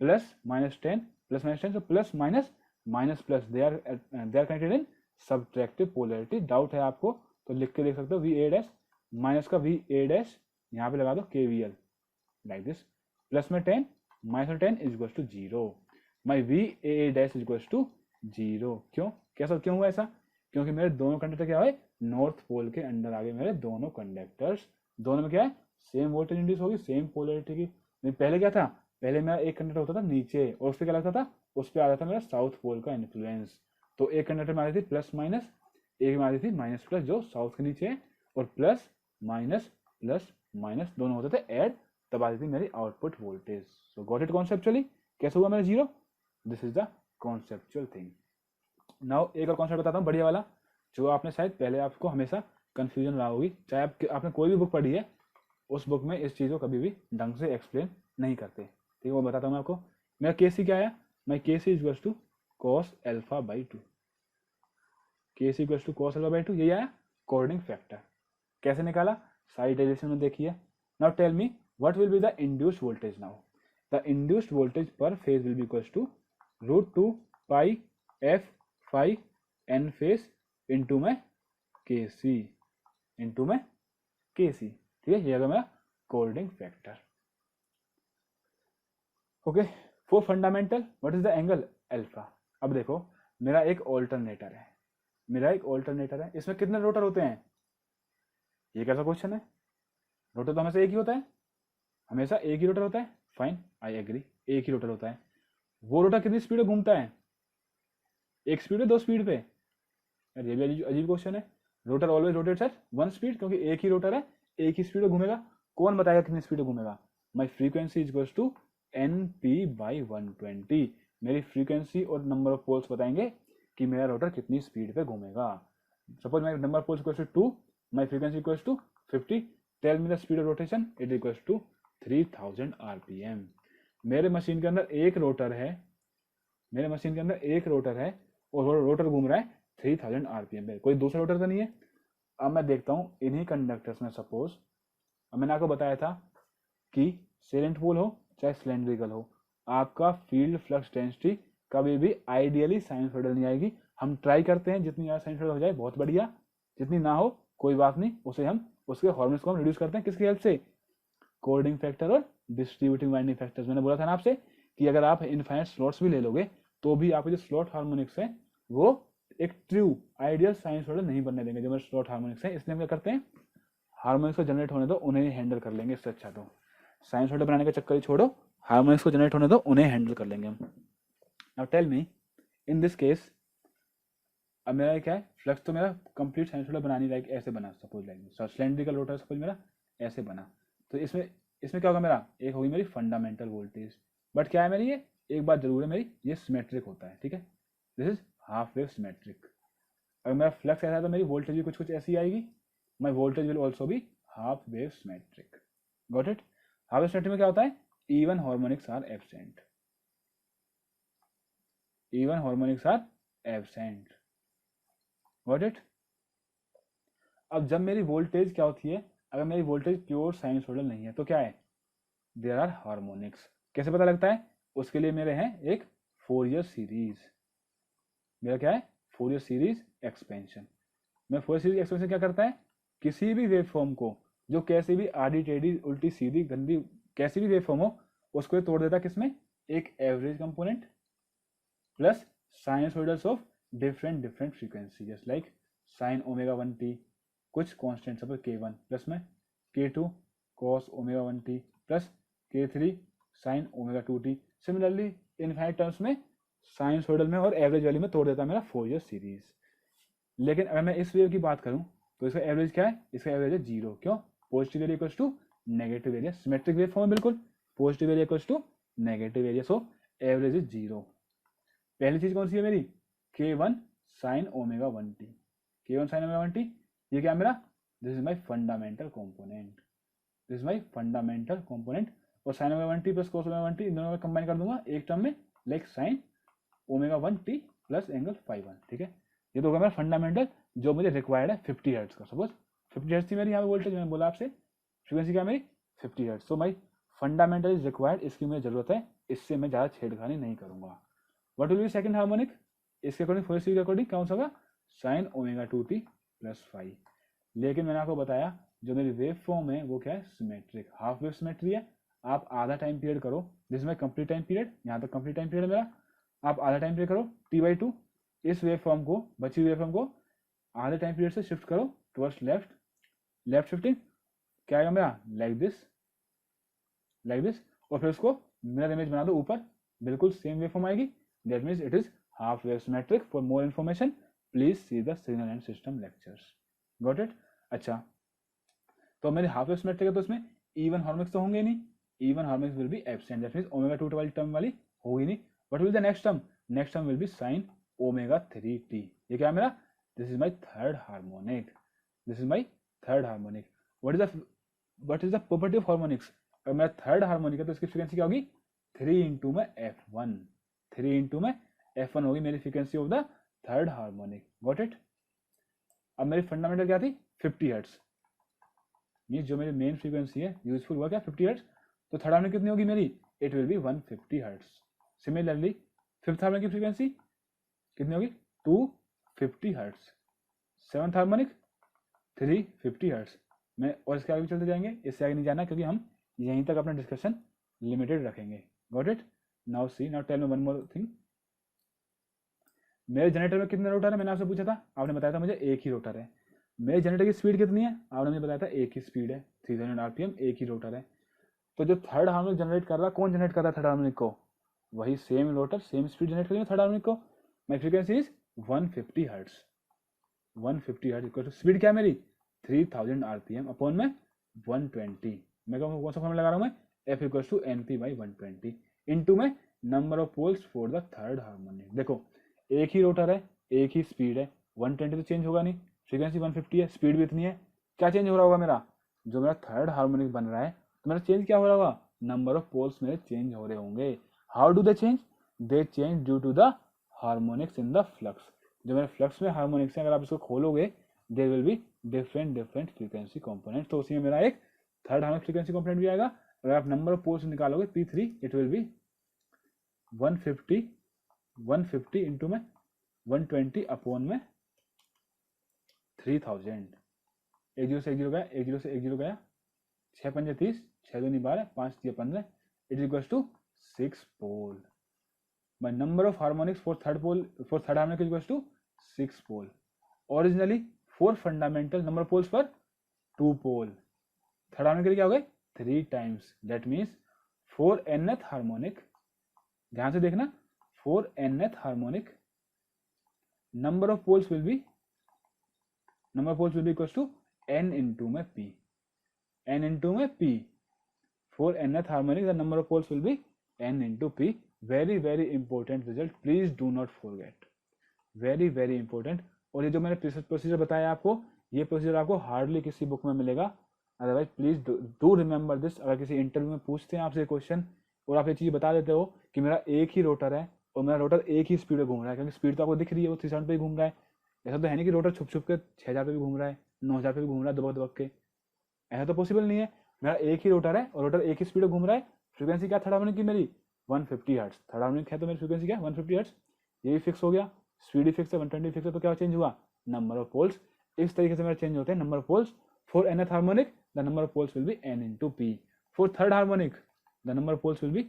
प्लस माइनस 10 प्लस माइनस 10, तो plus minus minus plus, they are connected in subtractive polarity. Doubt है आपको तो लिख के देख सकते हो, वी ए डैश माइनस का वी ए डैश यहाँ पे लगा दो KVL, लाइक दिस, प्लस में 10 माइनस में 10 is equal to 0। My V A dash is equal to 0। क्यों? कैसा क्यों हुआ ऐसा? क्योंकि मेरे दोनों कंडक्टर क्या हुए? नॉर्थ पोल के अंदर आ गए मेरे दोनों कंडक्टर्स। दोनों में क्या है, सेम वोल्टेज इंड्यूस होगी, सेम पोलैरिटी की। नहीं, पहले क्या था, पहले मेरा एक कंडक्टर होता था नीचे और उस पर क्या लगता था, उस पर आ रहा था मेरा साउथ पोल का इन्फ्लुएंस। तो एक कंडक्टर में आ रही थी प्लस माइनस, एक में आ रही थी माइनस प्लस जो साउथ के नीचे है, और प्लस माइनस दोनों होते थे ऐड, तब आती थी मेरी output voltage. So got it conceptually, कैसे हुआ मेरा zero, this is the conceptual thing. Now एक और कॉन्सेप्ट बताता हूँ बढ़िया वाला, जो आपने शायद पहले आपको हमेशा कंफ्यूजन रहा होगी, चाहे आपने कोई भी बुक पढ़ी है, उस बुक में इस चीज़ को कभी भी ढंग से एक्सप्लेन नहीं करते। ठीक है, वो बताता हूँ मैं आपको। मेरा के सी क्या आया, my K C equals to cos alpha by two, K C equals to cos alpha by two, यही आया कोऑर्डिनेट फैक्टर। कैसे निकाला, साइड डेरिवेशन में देखिए। Now tell me what will be the induced voltage now. The induced voltage per phase will be equals to √2 pi f phi n phase into में K सी, into में K सी। ठीक है, ये अगर मेरा coordinate factor. Okay, for fundamental what is the angle alpha. अब देखो, मेरा एक ऑल्टरनेटर है, इसमें कितने रोटर होते हैं, ये कैसा क्वेश्चन है। रोटर तो हमेशा एक ही होता है, हमेशा एक ही रोटर होता है, फाइन आई एग्री, एक ही रोटर होता है। वो रोटर कितनी स्पीड में घूमता है, एक स्पीड पे, दो स्पीड पे, यार ये भी अजीब क्वेश्चन है। Rotor always rotates at one speed, क्योंकि एक ही रोटर है, एक ही स्पीड में घूमेगा। कौन बताएगा कितनी स्पीड में घूमेगा, my frequency is equals to n p by 120। मेरी फ्रीक्वेंसी और नंबर ऑफ पोल्स बताएंगे कि मेरा रोटर कितनी स्पीड पे घूमेगा। Suppose my number of poles equals to 2, my frequency equals to 50, tell me the speed of rotation, it equals to 3000 RPM. मेरे machine के अंदर एक रोटर है, और वो रोटर घूम रहा है 3000 आरपीएम पे, कोई दूसरा रोटर तो नहीं है। अब मैं देखता हूँ इन्हीं कंडक्टर्स में, सपोज अब मैंने आपको बताया था कि सेलेंट पोल हो चाहे सिलेंड्रिकल हो, आपका फील्ड फ्लक्स डेंसिटी कभी भी आइडियली साइनसोइडल नहीं आएगी। हम ट्राई करते हैं जितनी ज़्यादा साइनसोइडल हो जाए बहुत बढ़िया, जितनी ना हो कोई बात नहीं, उसे हम उसके हार्मोन्स को हम रिड्यूस करते हैं, किसकी हेल्प से, कोऑर्डिनेटिंग फैक्टर और डिस्ट्रीब्यूटिंग वाइंडिंग फैक्टर्स। मैंने बोला था ना आपसे कि अगर आप इनफाइनाइट स्लॉट्स भी ले लोगे तो भी आपके जो स्लॉट हार्मोनिक्स है वो एक ट्रू आइडियल साइनसोइडल नहीं बनने देंगे जो मेरे स्लॉट हार्मोनिक्स है। इसलिए हम क्या करते हैं, हार्मोनिक्स को जनरेट होने दो, उन्हें हैंडल कर लेंगे। इससे अच्छा तो साइनसोइडल बनाने का चक्कर ही छोड़ो, हार्मोनिक्स को जनरेट होने दो, उन्हें हैंडल कर लेंगे हम। Now tell me in this case, अब मेरा क्या है, फ्लक्स तो मेरा कंप्लीट साइनसोइडल बना नहीं रहा है, ऐसे बना, suppose like cylindrical rotor suppose मेरा ऐसे बना, तो इसमें इसमें क्या होगा, मेरा एक होगी मेरी फंडामेंटल वोल्टेज। बट क्या है मेरी, ये एक बात जरूर है मेरी, ये सिमेट्रिक होता है। ठीक है, this is half wave symmetric. अगर मेरा फ्लक्स ऐसा है तो मेरी वोल्टेज भी कुछ कुछ ऐसी आएगी, my voltage will also be half wave symmetric. Got it. Half wave symmetric में क्या होता है, even harmonics are absent, even harmonics are absent. Got it. अब जब मेरी वोल्टेज क्या होती है, अगर मेरी वोल्टेज प्योर साइनसोइडल नहीं है तो क्या है, देयर आर हार्मोनिक्स। कैसे पता लगता है, उसके लिए मेरे हैं एक फोरियर सीरीज, मेरा क्या है फोरियर सीरीज एक्सपेंशन। मैं फोरियर सीरीज एक्सपेंशन क्या करता है, किसी भी वेव फॉर्म को जो कैसे भी आड़ी टेढ़ी उल्टी सीधी गंदी कैसी भी वेव फॉर्म हो, उसको तोड़ देता किसमें, एक average component plus sinusoidals of different different frequency, just like sine omega 1t, कुछ कांस्टेंट सपोज k1 प्लस में k2 cos omega 1t plus k3 sine omega 2t। Similarly infinite terms में sinusoidal में और एवरेज वैल्यू में तोड़ देता है मेरा फोरियर सीरीज। लेकिन अगर मैं इस वेव की बात करूं तो इसका एवरेज क्या है, इसका एवरेज है जीरो। क्यों, positive area equals to negative area, symmetric wave form है बिल्कुल, positive area equals to negative area, so average is zero. पहली चीज कौन सी है मेरी, k1 sign omega 1t, k1 sign omega 1t, ये क्या है मेरा, this is my fundamental component, this is my fundamental component. और sine omega 1t plus cos omega 1t इन दोनों में कंबाइन कर दूंगा एक टर्म में, like sine omega 1t plus angle phi 1। ठीक है, ये तो होगा मेरा फंडामेंटल जो मुझे रिक्वायर्ड है 50 हर्ट्ज का। सपोज 50 हर्ट्ज थी मेरी यहाँ पे वोल्टेज, मैंने बोला आपसे फ्रीक्वेंसी क्या है मेरी 50 hertz, so my fundamental is required, इसकी मुझे जरूरत है, इससे मैं ज़्यादा छेड़खानी नहीं करूंगा। What will B second harmonic, इसके अकॉर्डिंग फोरियर सीरीज के अकॉर्डिंग कौन सा होगा, sign omega 2t plus phi. लेकिन मैंने आपको बताया जो मेरी वेव फॉर्म है वो क्या है, सिमेट्रिक, हाफ वेव सिमेट्री है। आप आधा टाइम पीरियड करो, this is my complete time period, यहाँ तक कंप्लीट टाइम पीरियड है मेरा, आप आधा टाइम पीरियड करो t/2, इस वेव फॉर्म को, बची वेव फॉर्म को आधे टाइम पीरियड से शिफ्ट करो टुवर्ड्स लेफ्ट, लेफ्ट शिफ्टिंग क्या आएगा मेरा, लाइक दिस, और फिर उसको मिरर इमेज बना दो ऊपर, बिल्कुल सेम वेव फॉर्म आएगी। That means it is half wave symmetric. For more information please see the signal and system lectures. Got it. अच्छा, तो मेरी हाफ वेव सिमेट्रिक है तो इसमें इवन हार्मोनिक्स तो होंगे नहीं, even harmonics will be absent. That means omega 2 वाली टर्म वाली होगी नहीं। What will the next term, next term will be sine omega 3t। ये क्या है मेरा, this is my third harmonic, this is my third harmonic. What is the property of harmonics, अगर मेरा थर्ड हार्मोनिक है तो इसकी फ्रीक्वेंसी क्या होगी, 3 इंटू में f1, 3 इंटू में f1 होगी मेरी frequency of the third harmonic. Got it. अब मेरी फंडामेंटल क्या थी, 50 हर्ट्ज, मीन्स जो मेरी मेन फ्रीक्वेंसी है यूजफुल हुआ क्या 50 हर्ट्ज, तो थर्ड हार्मोनिक कितनी होगी मेरी, it will B 150 hertz. Similarly fifth harmonic की फ्रीक्वेंसी कितनी होगी, 250 हर्ट्ज। Seventh harmonic 350 hertz. मैं और इसके आगे भी चलते जाएंगे, इससे आगे नहीं जाना क्योंकि हम यहीं तक अपना डिस्कशन लिमिटेड रखेंगे। Got it. Now see, now tell me one more thing, मेरे जनरेटर में कितने रोटर है, मैंने आपसे पूछा था, आपने बताया था मुझे एक ही रोटर है। मेरे जनरेटर की स्पीड कितनी है, आपने मुझे बताया था एक ही स्पीड है, 3000 आरपीएम, एक ही रोटर है। तो जो थर्ड हार्मोनिक जनरेट कर रहा है, कौन जनरेट कर रहा है थर्ड हार्मोनिक को, वही same rotor same speed generate करेंगे थर्ड हार्मोनिक को। My frequency is 150 hertz, 150 hertz equal to speed क्या है मेरी 3000 आरपीएम अपॉन में 120। मैं कौन सा फॉर्मूला लगा रहा हूँ मैं, f equal to n p by 120 into में number of poles for the third harmonic. देखो एक ही रोटर है, एक ही स्पीड है, 120 तो चेंज होगा नहीं, फ्रीक्वेंसी 150 है, स्पीड भी इतनी है, क्या चेंज हो रहा होगा मेरा, जो मेरा थर्ड हार्मोनिक बन रहा है तो मेरा चेंज क्या हो रहा होगा, नंबर ऑफ पोल्स मेरे चेंज हो रहे होंगे। How do they change, they change due to the harmonics in the flux. जो मेरे फ्लक्स में हार्मोनिक्स है, अगर आप इसको खोलोगे there will be different frequency component, तो उसी में मेरा एक थर्ड हार्मोनिक फ्रीक्वेंसी कंपोनेंट भी आएगा। अगर आप नंबर ऑफ पोल्स निकालोगे P3 it will B 150 into में 120 अपॉन में 3000। एक जीरो से एक जीरो गया, एक जीरो से एक जीरो गया, 6 पंजे 30, 6 दूनी 12, 5 दिया 15, it equals to 6 pole. My number of harmonics for third harmonic is equals to 6 pole. Originally 4 fundamental number of poles per 2 pole. Third harmonic के लिए क्या हो गए 3 times. That means 4 nth harmonic, ध्यान से देखना 4 nth harmonic number of poles will be equals to n into में p. n into में p. 4 nth harmonic the number of poles will be n into p. very important result, please do not forget, very important। और ये जो मैंने procedure बताया आपको, ये procedure आपको हार्डली किसी बुक में मिलेगा, otherwise please do remember this. अगर किसी इंटरव्यू में पूछते हैं आपसे क्वेश्चन और आप ये चीज बता देते हो कि मेरा एक ही रोटर है और मेरा रोटर एक ही स्पीड में घूम रहा है, क्योंकि स्पीड तो आपको दिख रही है वो 360 पे ही घूम रहा है, ऐसा तो है नहीं कि रोटर छुप के 6000 पे भी घूम रहा है, 9000 पे भी घूम रहा है दबक के, ऐसा तो पॉसिबल नहीं है। मेरा एक ही रोटर है और रोटर एक ही स्पीड में घूम रहा है, फ्रीक्वेंसी क्या थर्ड हार्मोनिक की मेरी 150 हर्ट्ज, थर्ड हार्मोनिक है तो मेरी फ्रीक्वेंसी क्या 150 हर्ट्ज, ये भी फिक्स हो गया, स्पीड भी फिक्स है, 120 फिक्स है, तो क्या चेंज हुआ नंबर ऑफ पोल्स। इस तरीके से मेरा चेंज होते हैं number of poles. For nth harmonic the number of poles will be n into p. For third harmonic the number of poles will be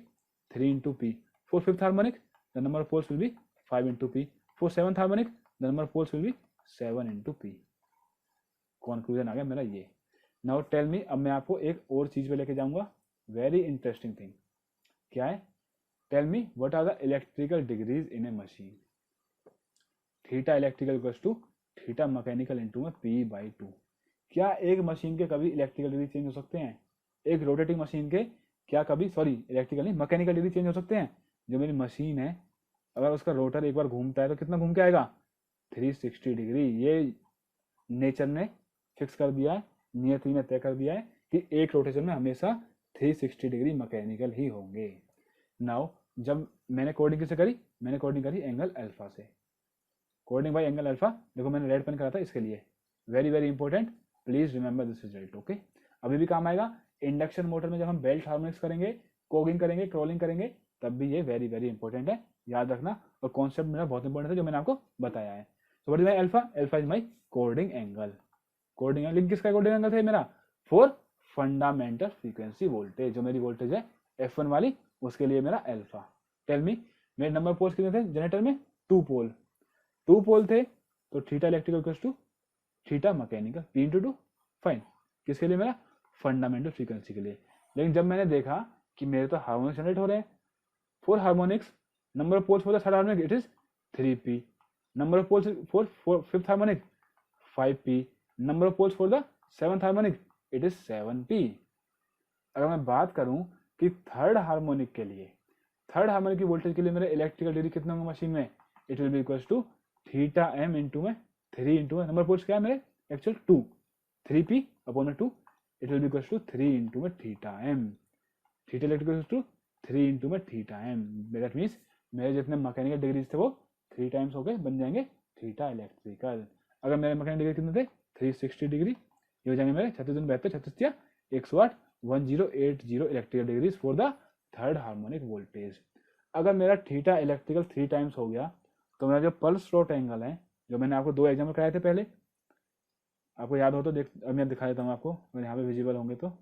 3 into p. For fifth harmonic the number of poles will be 5 into p. For seventh harmonic the number of poles will be 7 into p. Conclusion आ गया मेरा ये। Now tell मी, अब मैं आपको एक और चीज पे लेके जाऊंगा, वेरी इंटरेस्टिंग थिंग। क्या है, tell me what are the electrical degrees in a machine. Theta electrical equals to theta mechanical into में p/2। क्या एक मशीन के कभी इलेक्ट्रिकल डिग्री चेंज हो सकते हैं, एक रोटेटिंग मशीन के क्या कभी, सॉरी इलेक्ट्रिकल नहीं मैकेनिकल डिग्री चेंज हो सकते हैं। जो मेरी मशीन है अगर उसका रोटर एक बार घूमता है तो कितना घूम के आएगा 360 डिग्री। ये नेचर ने फिक्स कर दिया है, नियति ने तय कर दिया है कि एक रोटेशन में हमेशा 360 डिग्री मैकेनिकल ही होंगे। नाउ जब मैंने कोडिंग किससे करी, मैंने कोडिंग करी एंगल अल्फा से, कोडिंग बाय एंगल अल्फा। देखो मैंने रेड पेन करा था इसके लिए, very important, please remember this result. Okay, अभी भी काम आएगा इंडक्शन मोटर में जब हम बेल्ट हार्मोनिक्स करेंगे, कोगिंग करेंगे, क्रॉलिंग करेंगे, तब भी ये वेरी इंपॉर्टेंट है, याद रखना। और कॉन्सेप्ट मेरा बहुत इंपॉर्टेंट है जो मैंने आपको बताया है। So what is my alpha, alpha is my coding angle. Coding angle किसका कोडिंग एंगल था मेरा, फॉर फंडामेंटल फ्रीक्वेंसी वोल्टेज, जो मेरी वोल्टेज है F1 वाली, उसके लिए मेरा अल्फा। टेल मी मेरे नंबर पोल्स कितने थे जनरेटर में, 2 पोल थे, तो theta electrical equals to theta mechanical, P into two, fine. किसके लिए? मेरा फंडामेंटल फ्रीक्वेंसी के लिए। लेकिन जब मैंने देखा कि मेरे तो हार्मोनिक्स जनरेट हो रहे हैं, 4 harmonics, number of poles for the third harmonic it is 3p, number of poles for fifth harmonic 5p, number of poles for the seventh harmonic it is 7p। अगर मैं बात करूं कि थर्ड हार्मोनिक के लिए, थर्ड हार्मोनिक की voltage के लिए मेरे इलेक्ट्रिकल डिग्री कितना होगा मशीन में? It will be equals to theta M into में 3 इंटू में नंबर पोल्स क्या है मेरे? एक्चुअल 2, 3p अपॉन में 2, it will be equals to 3 into में theta m, theta electrical to 3 into में थीटा एम। दैट मीन्स मेरे जितने मैकेनिकल डिग्रीज थे वो 3 टाइम्स हो गए, बन जाएंगे थीटा इलेक्ट्रिकल। अगर मेरे मैकेनिकल डिग्री कितने थे? 360 डिग्री, ये हो जाएंगे मेरे 36 36 108 1080 electrical degrees for the third harmonic voltage. अगर मेरा थीटा इलेक्ट्रिकल 3 टाइम्स हो गया तो मेरा जो पल्स स्लॉट एंगल है, जो मैंने आपको 2 एग्जाम्पल कराए थे पहले, आपको याद हो तो देख, अब मैं दिखा देता हूँ आपको, अगर यहाँ पे विजिबल होंगे तो।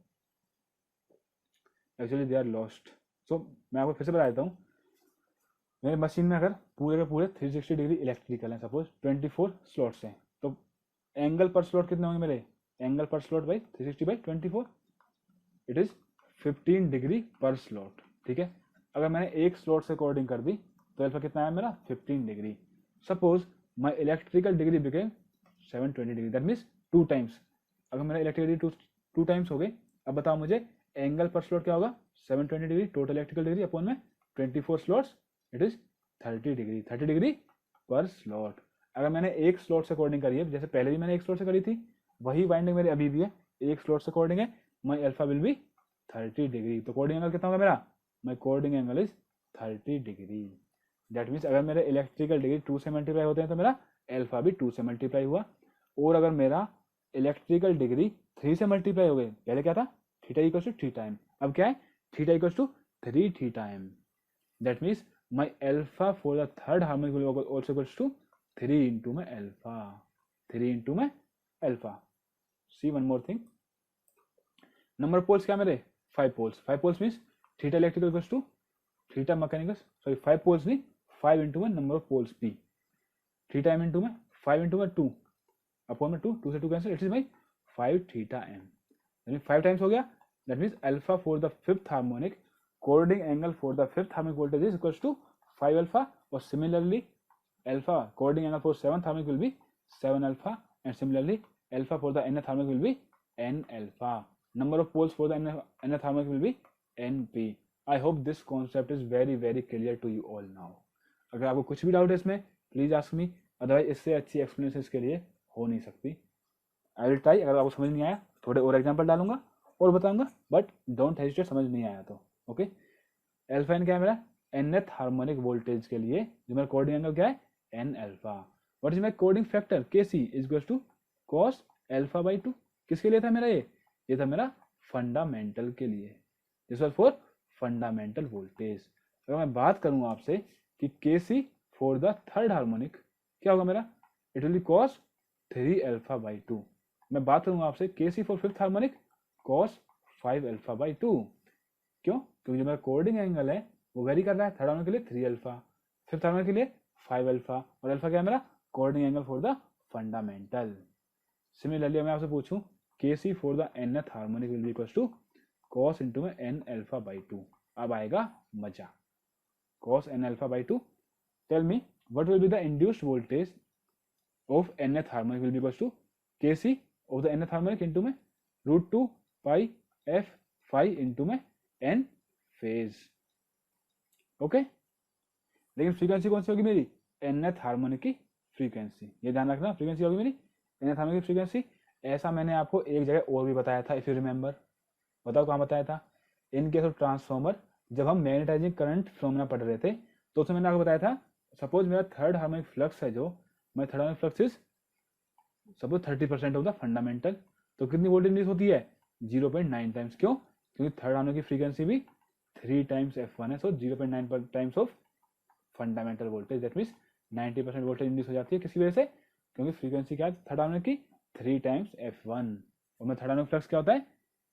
एक्चुअली दे आर लॉस्ट, सो मैं आपको फिर से बता देता हूँ। मेरे मशीन में अगर पूरे के पूरे 360 डिग्री इलेक्ट्रिकल है, सपोज 24 स्लॉट्स हैं, तो एंगल पर स्लॉट कितने होंगे मेरे? Angle per slot by 360 by 24, it is 15 degree पर स्लॉट। ठीक है, अगर मैंने एक स्लॉट से अकॉर्डिंग कर दी तो अल्फा कितना है मेरा? 15 degree. Suppose my electrical degree became 720 degree, that means 2 times. अगर मेरा इलेक्ट्रिकल डिग्री टू टाइम्स हो गई, अब बताओ मुझे एंगल पर स्लॉट क्या होगा? 720 degree total electrical degree upon में 24 slots, it is 30 degree, 30 degree पर स्लॉट। अगर मैंने एक स्लॉट से अकॉर्डिंग करी है, जैसे पहले भी मैंने एक स्लॉट से करी थी, वही वाइंडिंग मेरी अभी भी है, एक स्लॉट से अकॉर्डिंग है, my alpha will be 30 degree. तो कोडिंग एंगल कितना होगा मेरा? My coding angle is 30 degree. That means अगर मेरे इलेक्ट्रिकल डिग्री 2 से मल्टीप्लाई होते हैं तो मेरा अल्फा भी 2 से मल्टीप्लाई हुआ। और अगर मेरा इलेक्ट्रिकल डिग्री 3 से मल्टीप्लाई हो गए, पहले क्या था? Theta equals to theta M, अब क्या है? Theta equals to 3 theta M. That means my alpha for the third harmonic will also equals to 3 into में अल्फा, 3 इंटू में alpha. See one more thing, number of poles क्या मेरे? 5 poles, 5 poles means theta electrical equals to theta mechanical, sorry 5 poles नहीं, 5 into में number of poles P, theta M into में 5 into में 2 upon में 2, 2 से 2 cancel, it is my 5 theta M. 5 times हो गया, that means alpha for the fifth harmonic, coordinating angle for the fifth harmonic voltage is equals to 5 alpha, और similarly alpha coordinating angle for seventh harmonic will be 7 alpha, and similarly alpha for the nth harmonic will be n alpha, number of poles for the nth harmonic will be np. I hope this concept is very clear to you all now. अगर आपको कुछ भी doubt है इसमें, please ask me, otherwise इससे अच्छी explanation इसके लिए हो नहीं सकती। आई विल ट्राई, अगर आपको समझ नहीं आया थोड़े और एग्जांपल डालूंगा और बताऊंगा, बट डोंट हेजिटेट, समझ नहीं आया तो ओके। अल्फा एन क्या है मेरा? nth हार्मोनिक वोल्टेज के लिए जो मेरा कोऑर्डिनेट एंगल क्या है? n alpha. What is my coordinate factor? kc is equals to cos alpha by 2। किसके लिए था मेरा ये था मेरा फंडामेंटल के लिए, this was for fundamental voltage. अगर मैं बात करूं आपसे कि kc for the third harmonic क्या होगा मेरा? It will be cos 3 alpha by 2। मैं बात करूंगा आपसे kc for fifth harmonic cos 5 alpha by 2। क्यों? क्योंकि जो मेरा कोऑर्डिनेटिंग एंगल है वो वेरी कर रहा है, थर्ड हार्मोनिक के लिए 3 अल्फा, फिफ्थ हार्मोनिक के लिए 5 अल्फा, और अल्फा क्या है मेरा? Coordinating angle for the fundamental. Similarly मैं आपसे पूछूं kc for the nth harmonic will be equals to cos into में n अल्फा बाई 2। अब आएगा मजा, cos n alpha by 2। Tell me what will be the induced voltage of nth harmonic will be equals to kc of the nth harmonic into में √2 pi f phi into में n phase. Okay, लेकिन frequency कौन सी होगी मेरी? nth harmonic की frequency, ये ध्यान रखना, फ्रीक्वेंसी होगी मेरी nth हार्मोनिक की फ्रीक्वेंसी। ऐसा मैंने आपको एक जगह और भी बताया था, इफ यू रिमेंबर, बताओ कहाँ बताया था? इन केस ऑफ ट्रांसफॉर्मर, जब हम मैग्नेटाइजिंग करंट फिनोमेना पढ़ रहे थे तो उसमें मैंने आपको बताया था, सपोज मेरा थर्ड हार्मोनिक फ्लक्स है, जो मेरा third harmonic flux is suppose 30% of the fundamental, तो कितनी वोल्टेज इंड्यूस होती है? 0.9 टाइम्स। क्यों? क्योंकि थर्ड हार्मोनिक की फ्रीक्वेंसी भी 3 टाइम्स f1 है, सो 0.9 times of fundamental voltage, that means 90% voltage induce हो जाती है। किसकी वजह से? क्योंकि फ्रीक्वेंसी क्या है थर्ड हार्मोनिक की? 3 टाइम्स f1। और मैं थर्ड हार्मोनिक फ्लक्स क्या होता है,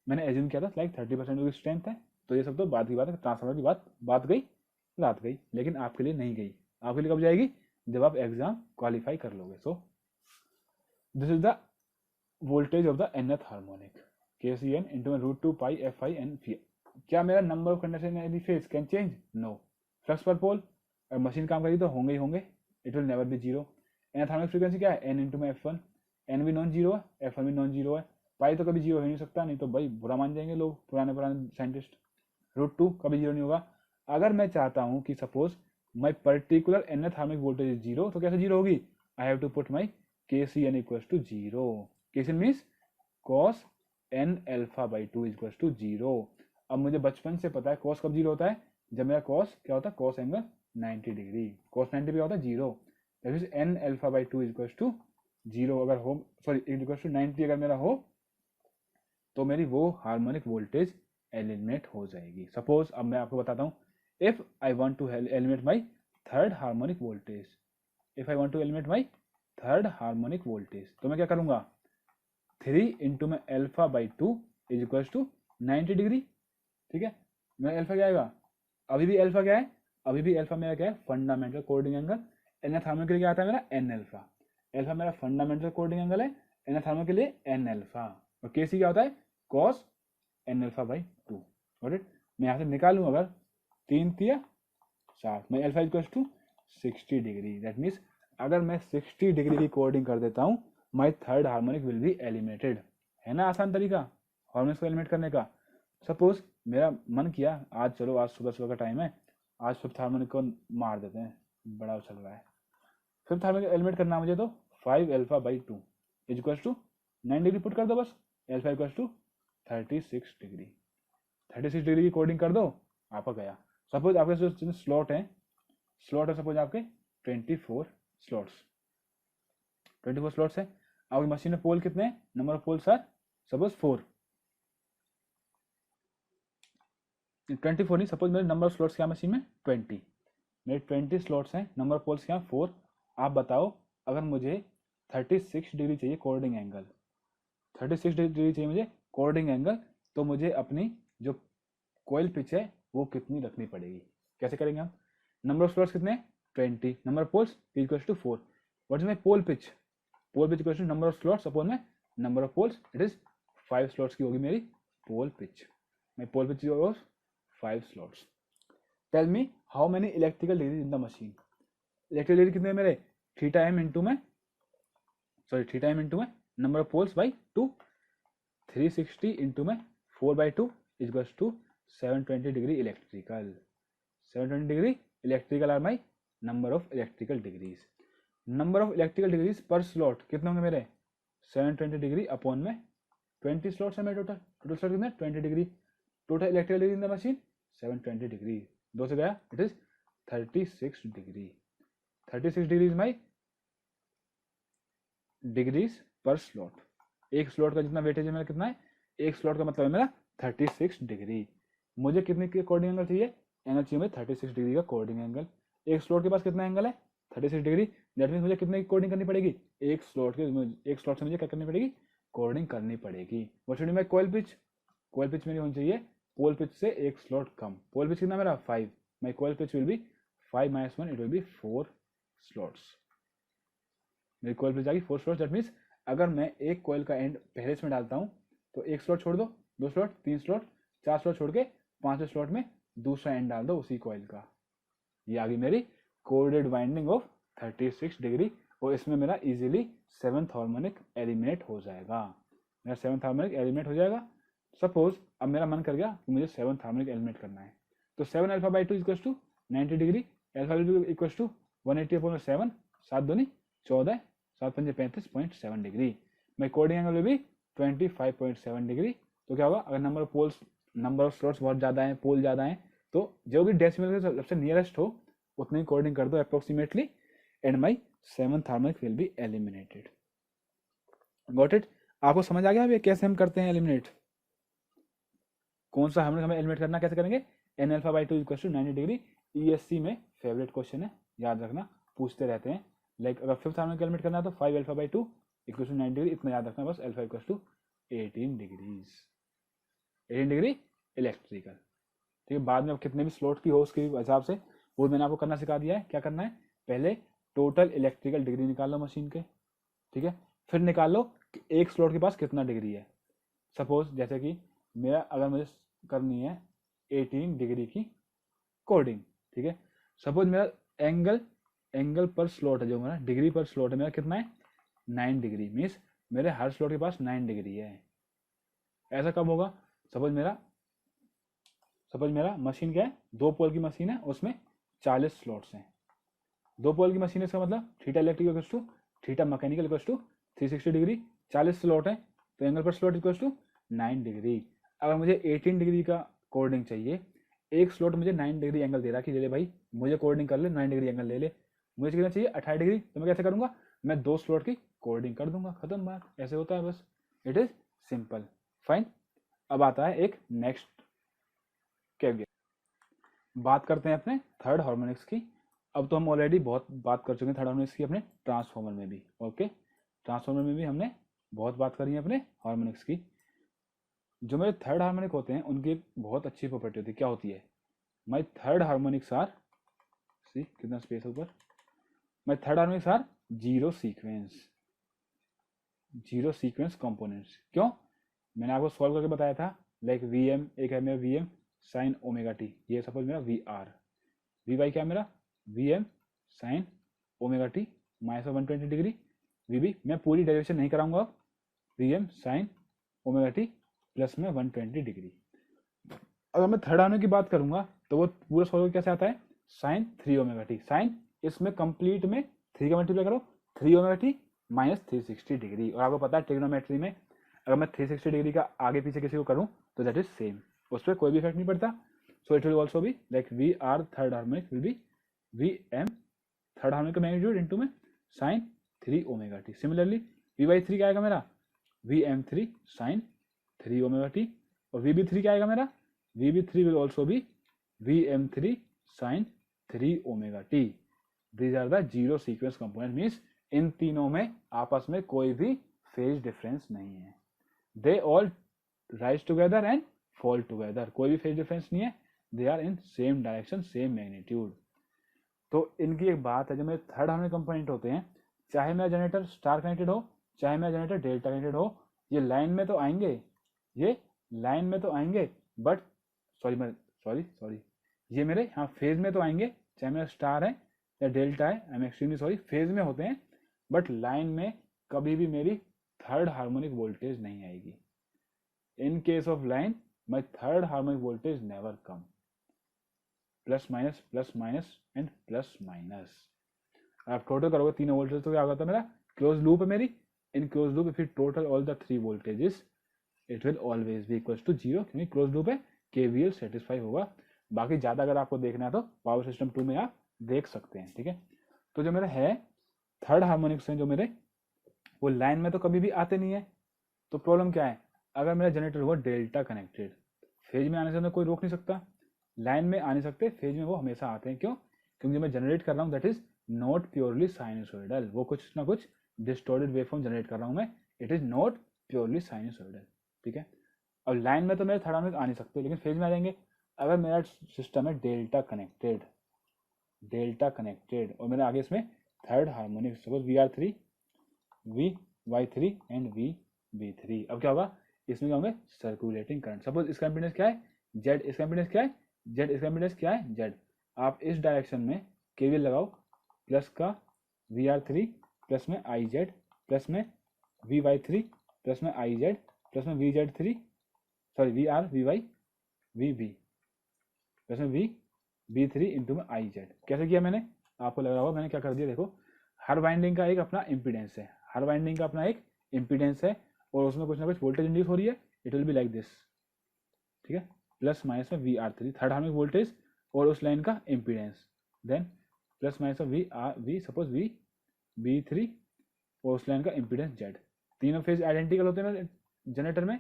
मैंने एज्यूम किया था लाइक 30% की स्ट्रेंथ है। तो ये सब तो बात की बात है, ट्रांसफार्मर की बात गई रात गई, लेकिन आपके लिए नहीं गई। आपके लिए कब जाएगी? जब आप एग्जाम क्वालिफाई कर लोगे। So this is the voltage of the nth harmonic KCN into √2 pi FI N P। क्या मेरा number of conduction in phase can change? No. Flux पर पोल और मशीन काम करेगी तो होंगे ही होंगे, it will never be zero. nth harmonic frequency क्या है? n इंटू में F1, n भी नॉन जीरो है, F1 भी नॉन जीरो है, पाई तो कभी जीरो हो नहीं सकता, नहीं तो भाई बुरा मान जाएंगे लोग, पुराने साइंटिस्ट। √2 कभी जीरो नहीं होगा। अगर मैं चाहता हूँ कि suppose my particular nth harmonic voltage is zero, तो कैसे जीरो होगी? I have to put my KCN equals to zero. KCN means cos n alpha by 2 equals to zero. अब मुझे बचपन से पता है cos कब जीरो होता है? जब मेरा cos क्या होता है? cos angle 90 degree. cos 90 पे होता है zero, that is n alpha by 2 equals to zero. अगर हो सॉरी इक्वल्स टू 90 अगर मेरा हो तो मेरी वो हार्मोनिक वोल्टेज एलिमिनेट हो जाएगी। सपोज अब मैं आपको बताता हूँ, if I want to eliminate my third harmonic voltage, if I want to eliminate my third harmonic voltage, तो मैं क्या करूंगा? 3 इंटू में alpha by 2 is equals to 90 degree. ठीक है, मेरा अल्फा क्या आएगा? अभी भी अल्फा क्या है? अभी भी अल्फा मेरा क्या है? Fundamental coordinate angle. nth harmonic के लिए क्या आता है मेरा? n alpha. अल्फा मेरा फंडामेंटल कोऑर्डिनेट एंगल है, nth हार्मोनिक के लिए n अल्फा। और केसी क्या होता है? cos n alpha by 2। Got it? मैं यहाँ से निकालूँ अगर 3 3 7, मैं alpha equals to 60 degree. That means अगर मैं 60 डिग्री की कोडिंग कर देता हूँ, my third harmonic will be eliminated. है ना आसान तरीका हार्मोनिक्स को एलिमिनेट करने का। सपोज मेरा मन किया आज चलो आज सुबह सुबह का टाइम है, आज फिफ्थ हार्मोनिक को मार देते हैं, बड़ा चल रहा है। फिफ्थ हार्मोनिक एलिमिनेट करना मुझे, तो 5 alpha by 2 is equals to 9 degree put कर दो बस, alpha equals to 36 degree. 36 degree की कोडिंग कर दो, आपका गया। सपोज आपके जो स्लॉट है सपोज आपके 24 स्लॉट्स, 24 स्लॉट्स है। आपकी मशीन में पोल कितने हैं? Number of poles are suppose 4, 24 नहीं, सपोज मेरे नंबर ऑफ स्लॉट्स क्या मशीन में 20, मेरे 20 स्लॉट्स हैं, नंबर ऑफ पोल्स क्या 4। आप बताओ अगर मुझे 36 डिग्री चाहिए कोऑर्डिनेट एंगल, 36 डिग्री चाहिए मुझे कोऑर्डिनेट एंगल, तो मुझे अपनी जो कोयल पिच है वो कितनी रखनी पड़ेगी? कैसे करेंगे हम? नंबर ऑफ स्लॉट्स कितने हैं? 20, number of poles equals to 4। What is my pole pitch? Pole pitch equals to number of slots upon में number of poles, it is 5 slots की होगी मेरी pole pitch. My pole pitch of 5 slots. Tell me how many electrical degree in the machine? Electrical degree कितने मेरे? Theta M into में number of poles by 2, 360 into में 4 by 2 equals to 720 degree electrical. 720 degree electrical are my number of electrical degrees. Number of electrical degrees पर slot कितने होंगे मेरे? 720 degree upon में 20 slots है मेरे टोटल स्लॉट कितने? 20 degree. Total electrical degree in the machine 720 degree, 2 से गया, it is 36 degree. 36 degree is my degrees पर स्लॉट। एक स्लॉट का जितना वेटेज है मेरा कितना है? एक स्लॉट का मतलब है मेरा 36 डिग्री। मुझे कितने के कोऑर्डिनेट एंगल चाहिए? एंगल चाहिए मुझे 36 डिग्री का कोऑर्डिनेट एंगल। एक स्लॉट के पास कितना एंगल है? 36 डिग्री। दैट मीन्स मुझे कितने की कोडिंग करनी पड़ेगी? एक स्लॉट से मुझे क्या करनी पड़ेगी? कोडिंग करनी पड़ेगी। What should be my coil pitch? Coil pitch मेरी होनी चाहिए पोल पिच से एक स्लॉट कम। पोल पिच कितना मेरा? 5। My coil pitch will be 5 - 1, it will be 4 slots. मेरी कोयल पिच आ गई 4 स्लॉट्स। दैट मीन्स अगर मैं एक कोयल का एंड पहले इसमें डालता हूँ तो एक स्लॉट छोड़ दो, 2 स्लॉट, 3 स्लॉट, 4 स्लॉट छोड़ के 5वें स्लॉट में दूसरा एंड डाल दो उसी कोयल का। ये आ गई मेरी कोऑर्डिनेट वाइंडिंग ऑफ 36 डिग्री। और इसमें मेरा इजीली 7th हार्मोनिक एलिमिनेट हो जाएगा। मेरा 7th हार्मोनिक एलिमिनेट हो जाएगा। सपोज अब मेरा मन कर गया कि मुझे 7th हार्मोनिक एलिमिनेट करना है, तो 7 alpha by 2 equals to 90 degree, alpha equals to 180 upon 7, 7 दूनी 14, 7 पंजे 35.7 डिग्री। मैं कोऑर्डिनेट एंगल भी 25.7 डिग्री। तो क्या होगा? अगर नंबर ऑफ स्लॉट्स बहुत ज़्यादा है, पोल ज़्यादा है, तो जो भी डेसिमल के सबसे नियरेस्ट हो उतनी ही कोऑर्डिनेट कर दो approximately, and my 7th harmonic will be eliminated. Got it? आपको समझ आ गया अभी कैसे हम करते हैं एलिमिनेट? कौन सा हार्मोनिक हमें एलिमिनेट करना, कैसे करेंगे? N alpha by 2 equal to 90 degree. ESC में फेवरेट क्वेश्चन है, याद रखना, पूछते रहते हैं। लाइक अगर 5th हार्मोनिक एलिमिनेट करना है तो 5 alpha by 2 equal to 90 degree, इतना याद रखना बस। Alpha equal to 18 degrees, 18 degree electrical. ठीक है, बाद में कितने भी स्लॉट की हो उसके हिसाब से वो मैंने आपको करना सिखा दिया है। क्या करना है? पहले टोटल इलेक्ट्रिकल डिग्री निकाल लो मशीन के, ठीक है, फिर निकाल लो कि एक स्लॉट के पास कितना डिग्री है। सपोज जैसे कि मेरा अगर मुझे करनी है 18 डिग्री की कोडिंग, ठीक है। सपोज मेरा एंगल पर स्लॉट है, जो मेरा डिग्री पर स्लॉट है मेरा कितना है 9 डिग्री, मीन्स मेरे हर स्लॉट के पास 9 डिग्री है। ऐसा कब होगा? सपोज मेरा मशीन क्या है, 2 पोल की मशीन है, उसमें 40 स्लॉट्स हैं। 2 पोल की मशीन है, इसका मतलब theta electric equals to theta mechanical equals to 360 degree, 40 slot है तो angle per slot equals to 9 degree. अगर मुझे 18 डिग्री का कोऑर्डिनेट चाहिए, एक स्लॉट मुझे 9 डिग्री एंगल दे रहा है कि ले भाई मुझे कोऑर्डिनेट कर ले, 9 डिग्री एंगल ले ले। मुझे कितना चाहिए 18 डिग्री, तो मैं कैसे करूंगा, मैं 2 स्लॉट की कोऑर्डिनेट कर दूंगा, खत्म बात। ऐसे होता है बस, इट इज सिंपल, फाइन। अब आता है एक नेक्स्ट कैवियट, बात करते हैं अपने थर्ड हार्मोनिक्स की। अब तो हम ऑलरेडी बहुत बात कर चुके हैं थर्ड हार्मोनिक्स की अपने ट्रांसफॉर्मर में भी, ओके। ट्रांसफॉर्मर में भी हमने बहुत बात करी है अपने हार्मोनिक्स की। जो मेरे थर्ड हार्मोनिक होते हैं उनकी एक बहुत अच्छी प्रॉपर्टी होती है, क्या होती है, my third harmonics are, see कितना स्पेस ऊपर, my third harmonics are zero sequence components. क्यों? मैंने आपको सॉल्व करके बताया था, लाइक वी एम एक है मेरा V M sine omega T, ये सपोज मेरा वी आर, वी वाई क्या है मेरा V M sine omega T minus 120 degree, V B मैं पूरी डेरिवेशन नहीं कराऊंगा अब, V M sine omega T plus में 120 डिग्री। अगर मैं थर्ड हार्मोनिक की बात करूंगा तो वो पूरा सॉल्व कैसे आता है, साइन 3 ओमेगा टी, साइन इसमें कंप्लीट में 3 का मल्टीप्लाई करो, 3 ओमेगा टी माइनस 360 डिग्री। और आपको पता है ट्रिग्नोमेट्री में अगर मैं 360 डिग्री का आगे पीछे किसी को करूं तो दैट इज सेम, उस पर कोई भी इफेक्ट नहीं पड़ता। So it will also be like V R third harmonic will be V M third harmonic का मैग्नीट्यूड इनटू में sine 3 omega T. Similarly V Y 3 क्या आएगा मेरा V M 3 sine 3 omega T, और वी बी 3 क्या आएगा मेरा V B 3 will also be V M 3 sine 3 omega T. These are the zero sequence component, means इन तीनों में आपस में कोई भी फेज डिफरेंस नहीं है, they all rise together and fall together, कोई भी फेज डिफरेंस नहीं है, they are in same direction same magnitude. तो इनकी एक बात है, जो मेरे थर्ड हार्मोनिक कंपोनेंट होते हैं, चाहे मेरा जनरेटर स्टार कनेक्टेड हो चाहे मेरा जनरेटर डेल्टा कनेक्टेड हो, ये लाइन में तो आएंगे, ये लाइन में तो आएंगे, बट सॉरी ये मेरे यहाँ फेज में तो आएंगे, चाहे मेरा स्टार है या डेल्टा है, I am extremely sorry, phase में होते हैं, बट लाइन में कभी भी मेरी थर्ड हार्मोनिक वोल्टेज नहीं आएगी। इन case of line my third harmonic voltage never come, plus minus and plus minus. आप टोटल करोगे तीनों वोल्टेज तो क्या होगा, मेरा क्लोज लूप है मेरी, in close loop if you total all the 3 voltages it will always be equals to 0, क्योंकि क्लोज लूप है, केवीएल सेटिस्फाई होगा। बाकी ज्यादा अगर आपको देखना है तो पावर सिस्टम 2 में आप देख सकते हैं, ठीक है। तो जो मेरा है थर्ड हार्मोनिक्स हैं जो मेरे, वो लाइन में तो कभी भी आते नहीं है। तो प्रॉब्लम क्या है, अगर मेरा जनरेटर हुआ डेल्टा कनेक्टेड, फेज में आने से कोई रोक नहीं सकता, लाइन में आ नहीं सकते, फेज में वो हमेशा आते हैं। क्यों? क्योंकि मैं जनरेट कर रहा हूँ that is not purely sinusoidal, वो कुछ ना कुछ डिस्टॉर्टेड वेवफॉर्म जनरेट कर रहा हूँ मैं, it is not purely sinusoidal, ठीक है। अब लाइन में तो मेरे थर्ड हार्मोनिक आ नहीं सकते, लेकिन फेज में आ जाएंगे। अगर मेरा सिस्टम है डेल्टा कनेक्टेड और मेरे आगे इसमें third harmonic, suppose V R 3 V Y 3 and V B 3, अब क्या होगा, इसमें क्या होंगे सर्कुलेटिंग करंट। सपोज इसका इम्पीडेंस क्या है जेड, इसका इम्पीडेंस क्या है जेड, इसका इम्पीडेंस क्या है जेड। आप इस डायरेक्शन में केवीएल लगाओ, प्लस का वी आर 3 प्लस में आई जेड प्लस में वी वाई 3 प्लस में आई जेड प्लस में V Z 3, sorry V R V Y V B plus में वी बी 3 इंटू में आई जेड। कैसे किया मैंने, आपको लग रहा होगा मैंने क्या कर दिया, देखो हर वाइंडिंग का एक अपना इम्पीडेंस है, हर वाइंडिंग का अपना एक इम्पीडेंस है, और उसमें कुछ ना कुछ वोल्टेज इंड्यूस हो रही है, it will be like this, ठीक है। प्लस माइनस में V R 3 third harmonic voltage और उस लाइन का इम्पीडेंस, देन प्लस माइनस में V R V suppose V B 3 और उस लाइन का इम्पीडेंस जेड। तीनों फेज आइडेंटिकल होते हैं जनरेटर में,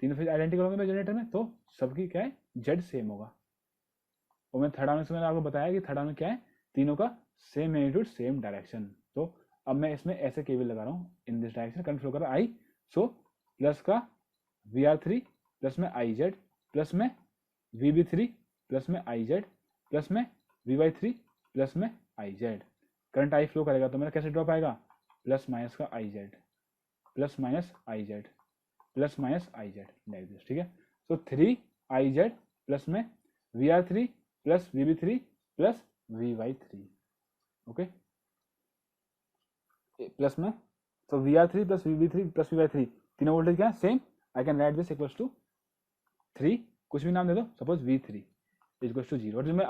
तीनों फेज आइडेंटिकल होंगे मेरे जनरेटर में, तो सबकी क्या है जेड सेम होगा। और मैं थर्ड हार्मोनिक से मैंने आपको बताया कि थर्ड हार्मोनिक क्या है, तीनों का सेम मैग्नीट्यूड सेम डायरेक्शन। तो अब मैं इसमें ऐसे केबल लगा रहा हूँ इन दिस डायरेक्शन, करंट फ्लो कर रहा है आई, सो प्लस का वी आर 3 प्लस में आई जेड प्लस में वी बी 3 प्लस में आई जेड प्लस में वी वाई 3 प्लस में I Z. Current I flow करेगा तो मेरा कैसे ड्रॉप आएगा, प्लस माइनस का आई Z, plus minus I Z plus minus I Z like this, ठीक है। सो 3 iz प्लस में VR3 plus VB3 plus VY3, okay, plus में, तो VR3 plus VB3 plus VY3 तीनों वोल्टेज क्या है same, I can write this equals to 3, कुछ भी नाम दे दो, सपोज V3 इक्वल्स टू 0, मैं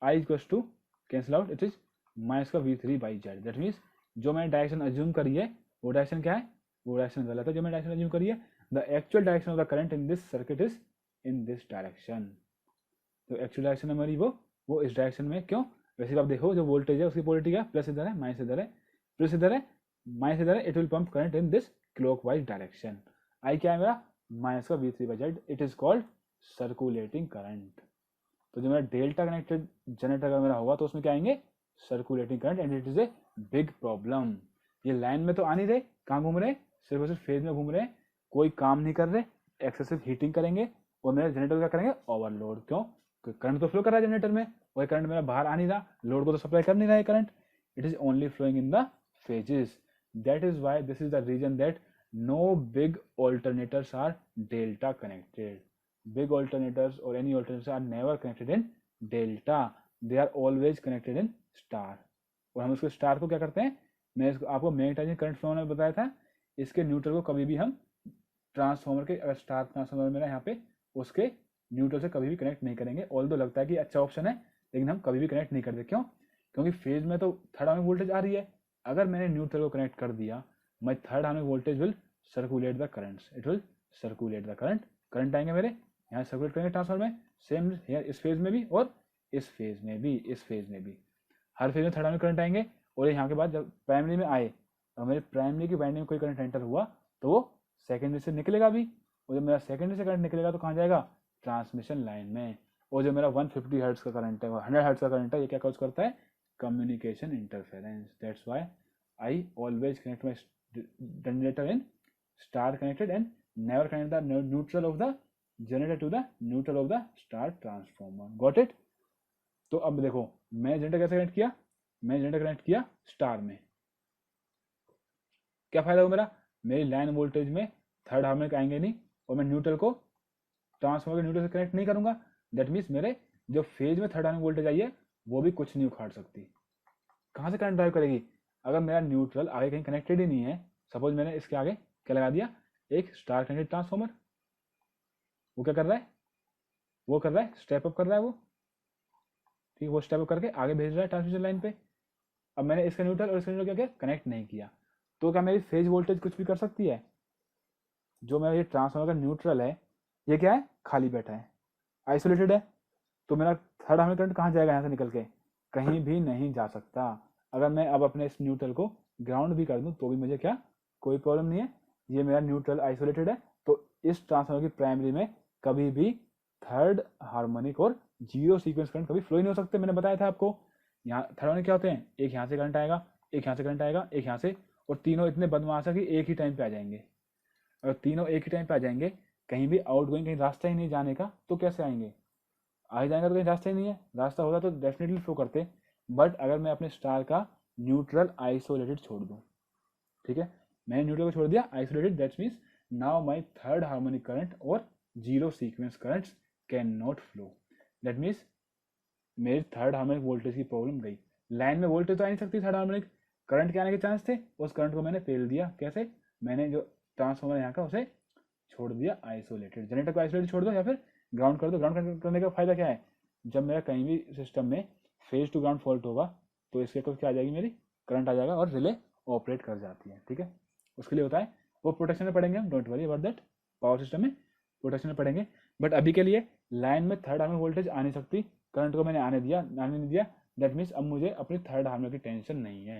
I equals to cancel out, it is minus का V3 by Z. That means जो मैंने डायरेक्शन अज्यूम करी है वो डायरेक्शन क्या है, वो डायरेक्शन गलत है जो मैंने डायरेक्शन अज्यूम करी है। The actual direction of the current in this circuit is in this direction. तो एक्चुअल डायरेक्शन है हमारी वो इस डायरेक्शन में, क्यों, वैसे आप देखो जो वोल्टेज है उसकी पोलरिटी क्या, प्लस इधर है माइनस इधर है, प्लस इधर है माइनस इधर है, it will pump current in this clockwise direction. I क्या है मेरा, माइनस का V3 by Z, it is called circulating current. तो जो मेरा डेल्टा कनेक्टेड जनरेटर अगर मेरा होगा तो उसमें क्या आएंगे, circulating current, and it is a big problem. ये लाइन में तो आ नहीं रहे, कहाँ घूम रहे, सिर्फ और सिर्फ फेज में घूम रहे, कोई काम नहीं कर रहे, एक्सेसिव हीटिंग करेंगे और मेरे जनरेटर क्या करेंगे, ओवरलोड। क्यों, करंट तो फ्लो कर रहा है जनरेटर में, वही करंट मेरा बाहर आ नहीं रहा, लोड को तो सप्लाई कर नहीं रहा है current, it is only flowing in the phases. That is why this is the reason that no big alternators are delta connected. Big alternators or any alternators are never connected in delta, they are always connected in star। और हम इसको star को क्या करते हैं, मैं इसको आपको मैग्नेटाइजिंग करंट फ्लो में बताया था, इसके न्यूट्रल को कभी भी हम ट्रांसफॉर्मर के, अगर स्टार ट्रांसफॉर्मर मेरा यहाँ पे, उसके न्यूट्रल से कभी भी कनेक्ट नहीं करेंगे। ऑल्दो लगता है कि अच्छा ऑप्शन है, लेकिन हम कभी भी कनेक्ट नहीं करते। क्यों, क्योंकि फेज में तो थर्ड हार्मोनिक वोल्टेज आ रही है, अगर मैंने न्यूट्रल को कनेक्ट कर दिया, माई third harmonic voltage will circulate the currents, it will circulate the current, current आएंगे मेरे यहाँ सर्कुलेट करेंगे ट्रांसफार्मर में, सेम इस फेज में भी और इस फेज में भी, इस फेज में भी, हर फेज में थर्ड हार्मोनिक करंट आएंगे। और यहाँ के बाद जब प्राइमरी में आए, और मेरे प्राइमरी की वाइंडिंग में कोई करंट एंटर हुआ तो वो सेकेंडरी से निकलेगा भी, और जब मेरा सेकेंडरी से करंट निकलेगा तो कहाँ जाएगा, ट्रांसमिशन लाइन में। और जो मेरा 150 हर्ट्ज का करंट है, 100 हर्ट्ज का करंट है, ये क्या कॉज करता है, communication interference. That's why I always connect my generator in star connected and never connect the neutral of the generator to the neutral of the star transformer. Got it. तो अब देखो मैं generator कैसे connect किया, मैं generator connect किया star में, क्या फायदा हुआ मेरा, मेरी लाइन वोल्टेज में थर्ड हार्मोनिक आएंगे नहीं, और मैं न्यूट्रल को ट्रांसफॉर्मर के न्यूट्रल से कनेक्ट नहीं करूंगा। दैट मीन्स मेरे जो फेज में थर्ड हार्मोनिक वोल्टेज आई है वो भी कुछ नहीं उखाड़ सकती। कहाँ से करंट ड्राइव करेगी, अगर मेरा न्यूट्रल आगे कहीं कनेक्टेड ही नहीं है, सपोज मैंने इसके आगे क्या लगा दिया, एक स्टार कनेक्टेड ट्रांसफॉर्मर, वो क्या कर रहा है, वो कर रहा है स्टेप अप कर रहा है वो, ठीक है, वो स्टेप अप करके आगे भेज रहा है ट्रांसमिशन लाइन पे। अब मैंने इसका न्यूट्रल और इसका न्यूट्रल क्या किया, कनेक्ट नहीं किया, तो क्या मेरी फेज वोल्टेज कुछ भी कर सकती है, जो मेरा ये ट्रांसफार्मर का न्यूट्रल है ये क्या है, खाली बैठा है, आइसोलेटेड है, तो मेरा थर्ड हार्मोनिक करंट कहाँ जाएगा, यहाँ से निकल के कहीं भी नहीं जा सकता। अगर मैं अब अपने इस न्यूट्रल को ग्राउंड भी कर दूं तो भी मुझे क्या, कोई प्रॉब्लम नहीं है, ये मेरा न्यूट्रल आइसोलेटेड है, तो इस ट्रांसफार्मर की प्राइमरी में कभी भी थर्ड हार्मोनिक और जीरो सीक्वेंस करंट कभी फ्लो ही नहीं हो सकते। मैंने बताया था आपको, यहाँ थर्ड हार्मोनिक क्या होते हैं, एक यहाँ से करंट आएगा, एक यहाँ से करंट आएगा, एक यहाँ से, और तीनों इतने बदमाश है कि एक ही टाइम पे आ जाएंगे। अगर तीनों एक ही टाइम पे आ जाएंगे, कहीं भी आउट गोइंग कहीं रास्ता ही नहीं जाने का, तो कैसे आएंगे, आ जाएंगे तो कहीं रास्ता ही नहीं है, रास्ता होगा तो डेफिनेटली फ्लो करते। बट अगर मैं अपने स्टार का न्यूट्रल आइसोलेटेड छोड़ दूँ, ठीक है, मैंने न्यूट्रल को छोड़ दिया isolated, that means now my third harmonic current और zero sequence currents can not flow. That means मेरी थर्ड हार्मोनिक वोल्टेज की प्रॉब्लम गई, लाइन में वोल्टेज तो आ नहीं सकती, थर्ड हार्मोनिक करंट के आने के चांस थे, उस करंट को मैंने फेल दिया, कैसे, मैंने जो ट्रांसफॉर्मर यहाँ का उसे छोड़ दिया आइसोलेटेड, जनरेटर को आइसोलेटेड छोड़ दो या फिर ग्राउंड कर दो। ग्राउंड करने का फायदा क्या है, जब मेरा कहीं भी सिस्टम में फेज टू ग्राउंड फॉल्ट होगा तो इसके अक्रॉस क्या आ जाएगी, मेरी करंट आ जाएगा और रिले ऑपरेट कर जाती है, ठीक है, उसके लिए होता है, वो प्रोटेक्शन में पढ़ेंगे हम, don't worry about that, power system में प्रोटेक्शन में पढ़ेंगे। बट अभी के लिए लाइन में थर्ड हार्मोनिक वोल्टेज आ नहीं सकती, करंट को मैंने आने नहीं दिया, दैट मीन्स अब मुझे अपनी थर्ड हार्मोनिक की टेंशन नहीं है।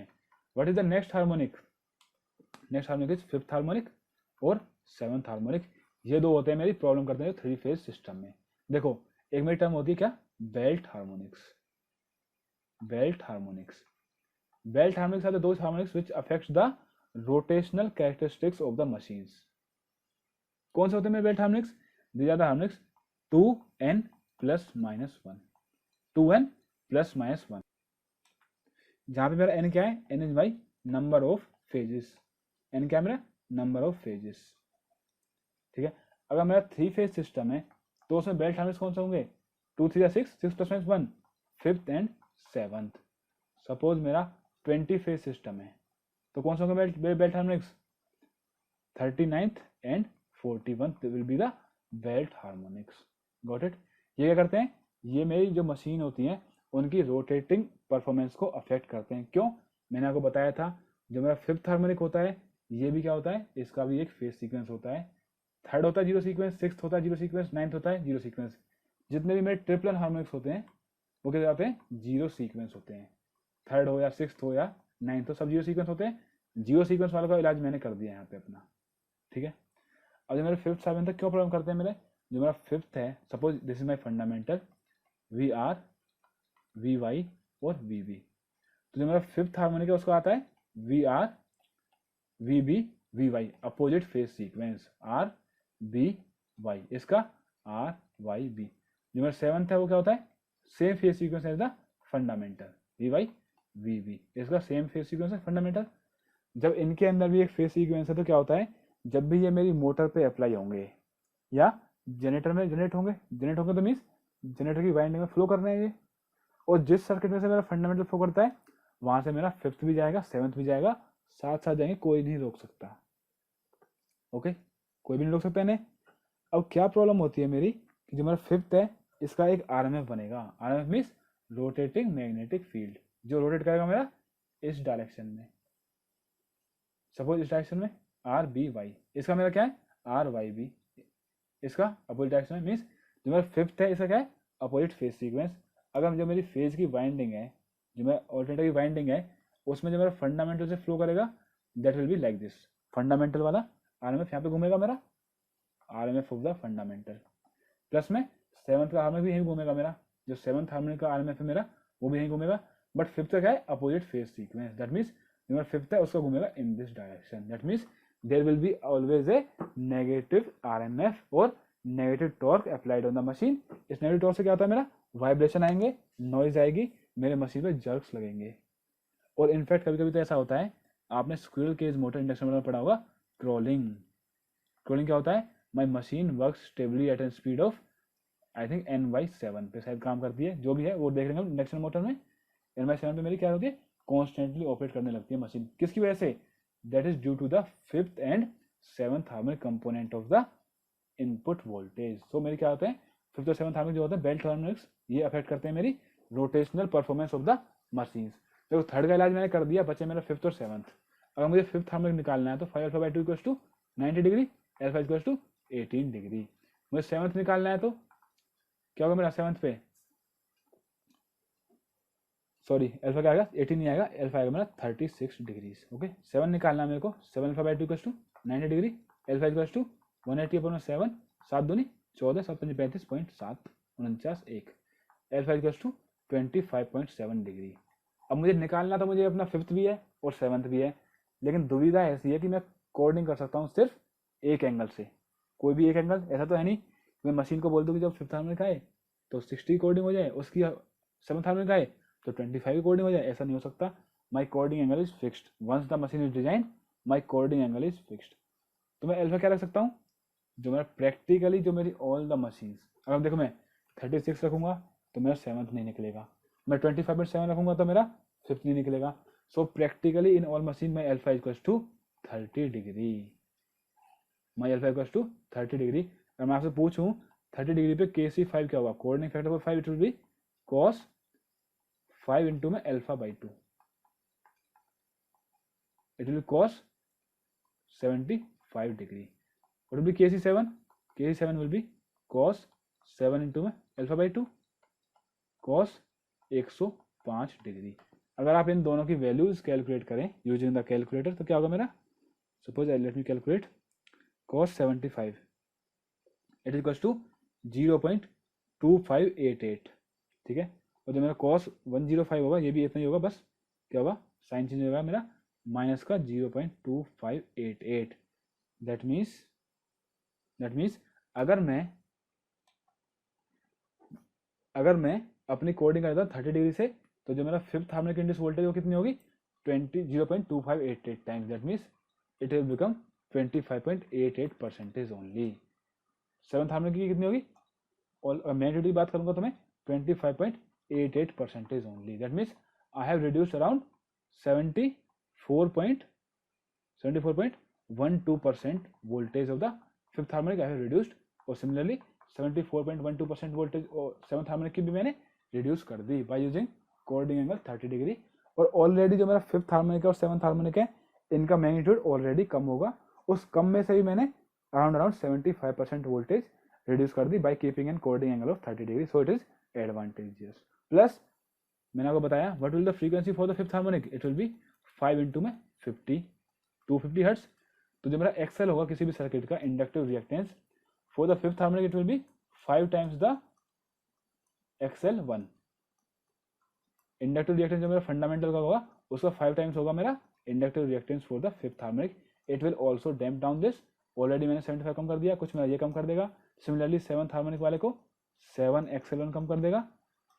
What is the next harmonic, next harmonic is fifth harmonic और सेवंथ हार्मोनिक, ये दो होते हैं मेरी प्रॉब्लम करते हैं थ्री फेज सिस्टम में। देखो एक मेरी टर्म होती है क्या, belt harmonics, belt harmonics, belt harmonics are those harmonics which affects the rotational characteristics of the machines. कौन से होते हैं मेरे belt harmonics, these are the harmonics 2n + -1, 2n + -1, जहां पे मेरा n क्या है, n is my number of phases, n क्या है मेरा नंबर ऑफ फेजेस। ठीक है, अगर मेरा 3 फेज सिस्टम है तो उसमें बेल्ट हार्मोनिक्स कौन से होंगे, 2 3 6, 6 + 1 5th एंड 7th। सपोज मेरा 20 फेज सिस्टम है तो कौन से होंगे belt harmonics, 39th and 41th will be the belt harmonics. Got it. ये क्या करते हैं, ये मेरी जो मशीन होती है उनकी रोटेटिंग परफॉर्मेंस को अफेक्ट करते हैं। क्यों, मैंने आपको बताया था जो मेरा 5th हार्मोनिक होता है ये भी क्या होता है, इसका भी एक फेज सीक्वेंस होता है। 3rd होता है 0 सीक्वेंस, 6th होता है 0 सीक्वेंस, 9th होता है 0 सीक्वेंस। जितने भी मेरे ट्रिपल हार्मोनिक्स होते हैं वो क्या होते हैं, 0 सीक्वेंस होते हैं। 3rd हो या 6th हो या 9th हो, सब 0 सीक्वेंस होते हैं। 0 सीक्वेंस वालों का इलाज मैंने कर दिया यहाँ पे अपना। ठीक है, अब जो मेरे 5th 7th तक क्यों प्रॉब्लम करते हैं मेरे, जो मेरा 5th है, suppose this is my fundamental V R V Y और वी बी। तो जो मेरा 5th हार्मोनिक है उसका आता है V R V B V Y, opposite phase sequence R B Y, इसका आर वाई बी। जो मेरा 7th है वो क्या होता है, same phase sequence as the fundamental V Y V B, इसका सेम फेज सीक्वेंस है फंडामेंटल। जब इनके अंदर भी एक फेज सीक्वेंस है तो क्या होता है, जब भी ये मेरी मोटर पे अप्लाई होंगे या जनरेटर में जनरेट होंगे तो मीन्स जनरेटर की वाइंडिंग में फ्लो करना है ये, और जिस सर्किट में से मेरा फंडामेंटल फ्लो करता है वहां से मेरा 5th भी जाएगा 7th भी जाएगा, साथ साथ जाएंगे, कोई नहीं रोक सकता। ओके, कोई भी नहीं रोक सकता इन्हें। अब क्या प्रॉब्लम होती है मेरी कि जो मेरा 5th है इसका एक आरएमएफ बनेगा। RMF means rotating magnetic field, जो रोटेट करेगा मेरा इस डायरेक्शन में, सपोज इस डायरेक्शन में आर बी वाई, इसका मेरा क्या है आर वाई बी, इसका अपोजिट डायरेक्शन में, मीन्स जो मेरा 5th है इसका क्या है अपोजिट फेज सीक्वेंस। अगर जो मेरी फेज की वाइंडिंग है, जो मेरा ऑल्टरनेटर की वाइंडिंग है उसमें जो मेरा फंडामेंटल से फ्लो करेगा that will be like this, fundamental वाला आरएमएफ यहाँ पे घूमेगा मेरा, RMF of the fundamental, plus में 7th का आरएमएफ भी यहीं घूमेगा मेरा, जो 7th हार्मोनिक का आरएमएफ है मेरा वो भी यहीं घूमेगा, बट 5th का क्या है opposite phase sequence, that means जो मेरा 5th है उसका घूमेगा in this direction. That means there will be always a negative RMF और negative torque applied on the machine. इस नेगेटिव टॉर्क से क्या होता है मेरा वाइब्रेशन आएंगे, नॉइज आएगी, मेरे मशीन पे जर्क्स लगेंगे। और इनफैक्ट कभी कभी तो ऐसा होता है, आपने squirrel cage motor induction motor में पढ़ा होगा, क्रॉलिंग। क्रॉलिंग क्या होता है, my machine work stably at an speed of I think N/7 पे शायद काम करती है, जो भी है वो देख लेंगे इंडक्शन मोटर में। N/7 पे मेरी क्या होती है, कॉन्स्टेंटली ऑपरेट करने लगती है मशीन, किसकी वजह से, that is due to the 5th and 7th harmonic component of the input voltage. So मेरी क्या होते हैं 5th और 7th हार्मोनिक जो होते हैं बेल्ट हार्मोनिक्स, ये अफेक्ट करते हैं मेरी rotational performance of the machines. देखो 3rd का इलाज मैंने कर दिया, बचे मेरा 5th और 7th। अगर मुझे 5th हार्मोनिक निकालना है तो 5 α/2 equals to 90 degree, alpha equals to 18 degree. मुझे 7th निकालना है तो क्या होगा मेरा 7th पे, सॉरी अल्फा क्या आएगा 18 नहीं आएगा, अल्फा आएगा मेरा 36 डिग्री। ओके, 7 निकालना है मेरे को, 7 α/2 equals to 90 degree, alpha equals to 180/7, 7 दूनी 14, 7 5 35.7, 49 1, अल्फा इक्वल्स टू 25.7 डिग्री। अब मुझे निकालना तो मुझे अपना 5th भी है और 7th भी है, लेकिन दुविधा ऐसी है कि मैं कोडिंग कर सकता हूँ सिर्फ एक एंगल से, कोई भी एक एंगल, ऐसा तो है नहीं मैं मशीन को बोल दूँ कि जब 5th हार्मोनिक आए तो 60 कोडिंग हो जाए, उसकी 7th हार्मोनिक आए तो 25 कोडिंग हो जाए, ऐसा नहीं हो सकता। My coding angle is fixed, once the machine is design my coding angle is fixed. तो मैं अल्फा क्या रख सकता हूँ, जो मेरा प्रैक्टिकली जो मेरी ऑल द मशीन्स, अगर देखो मैं 36 रखूंगा तो मेरा 7th नहीं निकलेगा, मैं 25.7 रखूंगा तो मेरा 5th नहीं निकलेगा। So practically in all machine my alpha equals to 30 degree, my alpha equals to 30 degree. अगर मैं आपसे पूछूं 30 डिग्री पे KC5 क्या होगा, coordinate factor for 5 it will be cos 5 into में α/2, it will be cos 75 degree. what will be KC7? KC7 will be cos 7 into में α/2, cos 105 degree. अगर आप इन दोनों की वैल्यूज कैलकुलेट करें यूजिंग द कैलकुलेटर तो क्या होगा मेरा, suppose let me calculate cos 75 it is equals to 0.2588, ठीक है। और जो मेरा cos 105 होगा ये भी इतना ही होगा, बस क्या होगा साइन चेंज होगा मेरा माइनस का 0.2588। दैट मीन्स अगर मैं अपनी कोडिंग करता हूँ 30 डिग्री से तो जो मेरा 5th हार्मोनिक इंड्यूस वोल्टेज वो कितनी होगी 0.2588 times, that means it will become 25.88% only. Seventh harmonic की कितनी होगी, और मैग्नीट्यूड की बात करूंगा तो मैं 25.88% only. That means I have reduced around 74.12% voltage of the fifth harmonic I have reduced, और सिमिलरली 74.12% वोल्टेज सेवंथ हार्मोनिक की भी मैंने रिड्यूस कर दी by using coordinate angle 30 degree. और ऑलरेडी जो मेरा फिफ्थ हार्मोनिक और सेवंथ हार्मोनिक है इनका मैग्नीट्यूड ऑलरेडी कम होगा, उस कम में से भी मैंने अराउंड 75% वोल्टेज रिड्यूस कर दी by keeping an coordinate angle of 30 degree, so it is advantageous. Plus मैंने आपको बताया what will the frequency for the fifth harmonic, it will be 5 into में 50 250 हर्ट्ज। तो जो मेरा एक्सएल होगा किसी भी सर्किट का inductive reactance for the fifth harmonic it will be 5 times the XL1। Inductive reactance जो मेरा फंडामेंटल का होगा उसका 5 टाइम्स होगा मेरा inductive reactance for the fifth harmonic. It will also damp down this, already मैंने 75 कम कर दिया, कुछ मेरा ये कम कर देगा। सिमिलरली सेवंथ हार्मोनिक वाले को 7 XL1 कम कर देगा,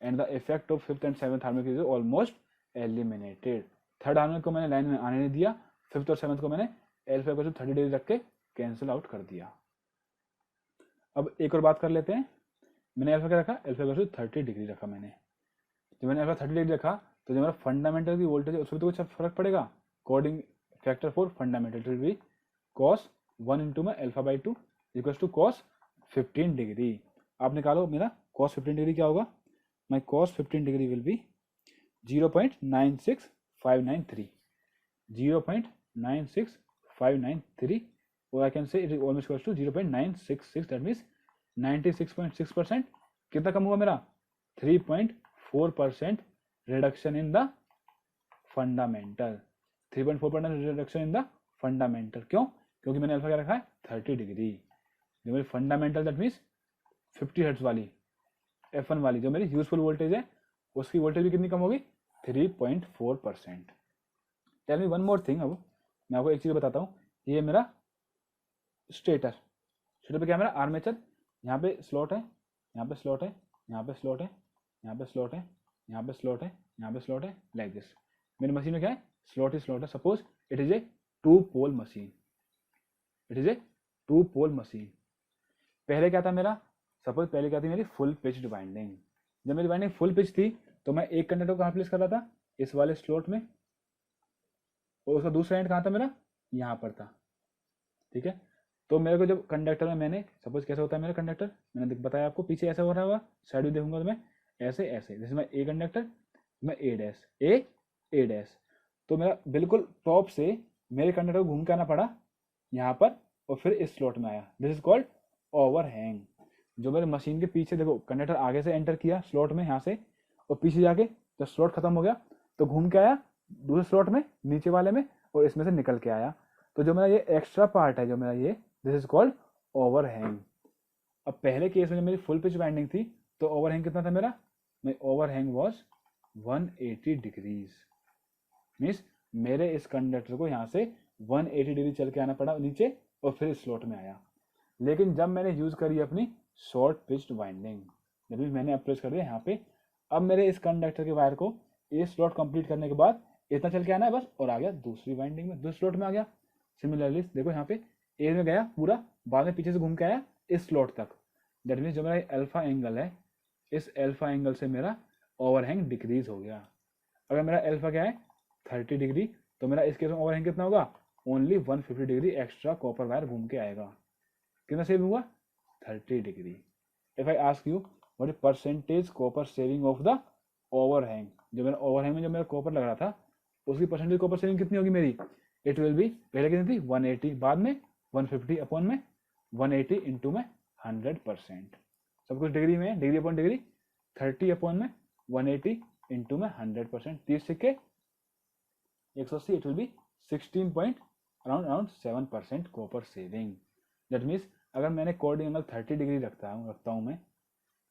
and the effect of fifth and seventh harmonic is almost eliminated. Third harmonic को मैंने लाइन में आने नहीं दिया, फिफ्थ और सेवंथ को मैंने एल्फा को 30 डिग्री रख के कैंसिल आउट कर दिया। अब एक और बात कर लेते हैं, मैंने अल्फा क्या रखा, अल्फा को 30 डिग्री रखा मैंने। जब मैंने अल्फा 30 डिग्री रखा तो जो मेरा फंडामेंटल की वोल्टेज है उसमें तो कुछ फर्क पड़ेगा। Coordinate factor for fundamental will be cos 1 into में alpha by 2 equals to cos 15 degree. आप निकालो मेरा cos 15 डिग्री क्या होगा, my cos 15 degree will be 0.96593 0.96593, और I can say it is almost equals to 0.966, that means 96.6%। कितना कम हुआ मेरा, 3.4% reduction in the fundamental, 3.4% reduction in the fundamental. क्यों, क्योंकि मैंने अल्फा क्या रखा है 30 डिग्री। जो मेरी फंडामेंटल दैट मीन्स 50 हर्ट्ज वाली F1 वाली जो मेरी यूजफुल वोल्टेज है उसकी वोल्टेज भी कितनी कम होगी, 3.4%। Tell me one more thing, अब मैं आपको एक चीज बताता हूँ। ये मेरा स्टेटर पे क्या है मेरा आर्मेचर, यहाँ पे स्लॉट है, यहाँ पे स्लॉट है, यहाँ पे स्लॉट है, यहाँ पे स्लॉट है, यहाँ पे स्लॉट है, यहाँ पे स्लॉट है, लाइक दिस। मेरी मशीन में क्या है, स्लॉट ही स्लॉट है। Suppose it is a 2 pole machine, it is a 2 pole machine. पहले क्या था मेरा, सपोज पहले क्या थी मेरी फुल पिच्ड वाइंडिंग। जब मेरी वाइंडिंग फुल पिच थी तो मैं एक कंडक्टर को कहाँ प्लेस कर रहा था, इस वाले स्लॉट में, और उसका दूसरा एंड कहाँ था मेरा, यहाँ पर था। ठीक है, तो मेरे को जब कंडक्टर में मैंने सपोज कैसे होता है मेरा कंडक्टर, मैंने बताया आपको पीछे ऐसा हो रहा होगा, साइड में देखूंगा तो मैं ऐसे ऐसे, जैसे मैं ए कंडक्टर, मैं ए डैश ए डैश, तो मेरा बिल्कुल टॉप से मेरे कंडक्टर को घूम के आना पड़ा यहाँ पर और फिर इस स्लॉट में आया। This is called overhang. जो मेरे मशीन के पीछे देखो कंडक्टर आगे से एंटर किया स्लॉट में यहाँ से, और पीछे जाके जब स्लॉट खत्म हो गया तो घूम के आया दूसरे स्लॉट में नीचे वाले में, और इसमें से निकल के आया। तो जो मेरा ये एक्स्ट्रा पार्ट है जो मेरा ये, दिस इज कॉल्ड ओवरहैंग। अब पहले केस में जब मेरी फुल पिच वाइंडिंग थी तो ओवरहैंग कितना था मेरा, my overhang was 180 degrees. Means मेरे इस कंडक्टर को यहाँ से 180 डिग्री चल के आना पड़ा नीचे और फिर इस स्लॉट में आया। लेकिन जब मैंने यूज करी अपनी शॉर्ट पिच्ड वाइंडिंग, जब भी मैंने अप्रोच कर दिया यहाँ पे, अब मेरे इस कंडक्टर के वायर को ये स्लॉट कंप्लीट करने के बाद इतना चल के आना है बस, और आ गया दूसरी वाइंडिंग में, दूसरे स्लॉट में आ गया। सिमिलरली देखो यहाँ पे ए में गया पूरा, बाद में पीछे से घूम के आया इस स्लॉट तक। दैट मीन्स जो मेरा अल्फा एंगल है, इस अल्फा एंगल से मेरा ओवरहैंग डिक्रीज हो गया। अगर मेरा अल्फा क्या है 30 डिग्री, तो मेरा इस केस में ओवरहैंग कितना होगा, only 150 degree extra copper wire घूम के आएगा। कितना सेव हुआ, 30 degree. If I ask you what is percentage copper saving of the overhang, जो मेरा ओवरहैंग में जो मेरा कॉपर लग रहा था उसकी परसेंटेज कॉपर सेविंग कितनी होगी मेरी, इट विल बी, पहले कितनी थी 180, बाद में 150 अपॉन में 180 इंटू में 100%। सब कुछ डिग्री में, डिग्री अपॉन डिग्री, 30 अपॉन में 180 इंटू में 100%, 30 सिक्के 180, it will B 16.7% copper saving. That means अगर मैंने कोऑर्डिनेट एंगल 30 डिग्री रखता हूँ मैं,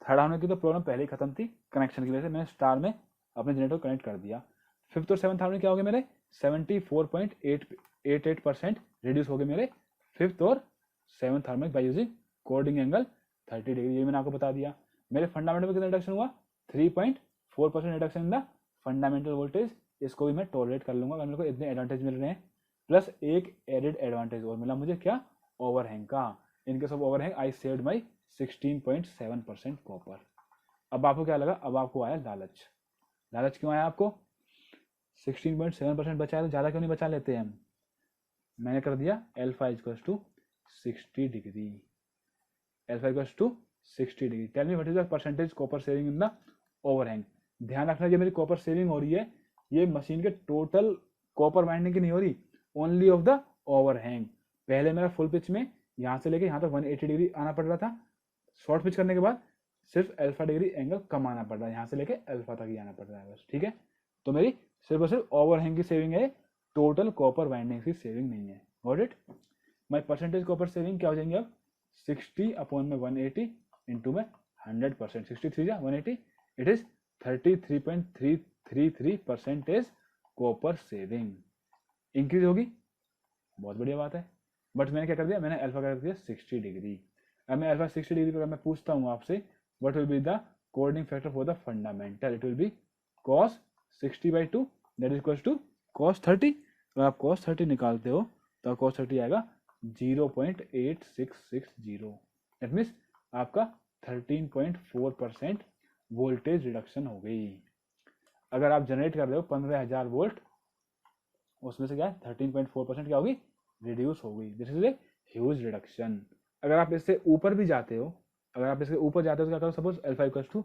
थर्ड हार्मोनिक की तो प्रॉब्लम पहले ही खत्म थी कनेक्शन की वजह से, मैंने स्टार में अपने जनरेटर को कनेक्ट कर दिया। फिफ्थ और सेवंथ हार्मोनिक क्या हो गए मेरे, 74.88% रिड्यूस हो गए मेरे फिफ्थ और seventh harmonic bye using coordinate angle 30 degree. ये मैंने आपको बता दिया। मेरे फंडामेंटल में कितना रिडक्शन हुआ, 3.4% reduction in the fundamental voltage. इसको भी मैं टॉलरेट कर लूंगा अगर मेरे को इतने एडवांटेज मिल रहे हैं। प्लस एक एडेड एडवांटेज और मिला मुझे, क्या, ओवरहैंग का। इन case of overhang I saved my 16.7% copper. अब आपको क्या लगा, अब आपको आया लालच। लालच क्यों आया आपको, 16.7% बचा है तो ज़्यादा क्यों नहीं बचा लेते हम। मैंने कर दिया alpha equals to 60 degree, alpha equals to 60 degree. Tell me what is the percentage copper saving in the overhang. ध्यान रखना, जो मेरी कॉपर सेविंग हो रही है ये मशीन के टोटल कॉपर वाइंडिंग की नहीं हो रही, ओनली ऑफ द ओवरहैंग। पहले मेरा फुल पिच में यहाँ से लेके यहाँ तक 180 डिग्री आना पड़ रहा था, शॉर्ट पिच करने के बाद सिर्फ अल्फा डिग्री एंगल कम आना पड़ रहा है, यहाँ से लेके अल्फा तक ही आना पड़ रहा है बस, ठीक है। तो मेरी सिर्फ और सिर्फ ओवरहैंग की सेविंग है, टोटल कॉपर वाइंडिंग की सेविंग नहीं है। Got it. My percentage copper saving क्या हो जाएंगे अब, 60 अपॉन में 180 इंटू में 100%, 63 या 180, it is 33.333% copper saving. Increase होगी, बहुत बढ़िया बात है। बट मैंने क्या कर दिया, मैंने अल्फा कर दिया 60 डिग्री। अब मैं अल्फा 60 डिग्री पर मैं पूछता हूँ आपसे, what will be the coordinate factor for the fundamental, it will be cos 60/2 that is equals to cos 30। तो आप cos 30 निकालते हो तो cos 30 आएगा 0.8660, दैट मीन्स आपका 13.4% वोल्टेज रिडक्शन हो गई। अगर आप जनरेट कर रहे हो 15,000 वोल्ट, उसमें से क्या है 13.4% क्या होगी, रिड्यूस हो गई। This is a huge reduction. अगर आप इससे ऊपर भी जाते हो, अगर आप इसके ऊपर जाते हो तो क्या करो, suppose alpha equals to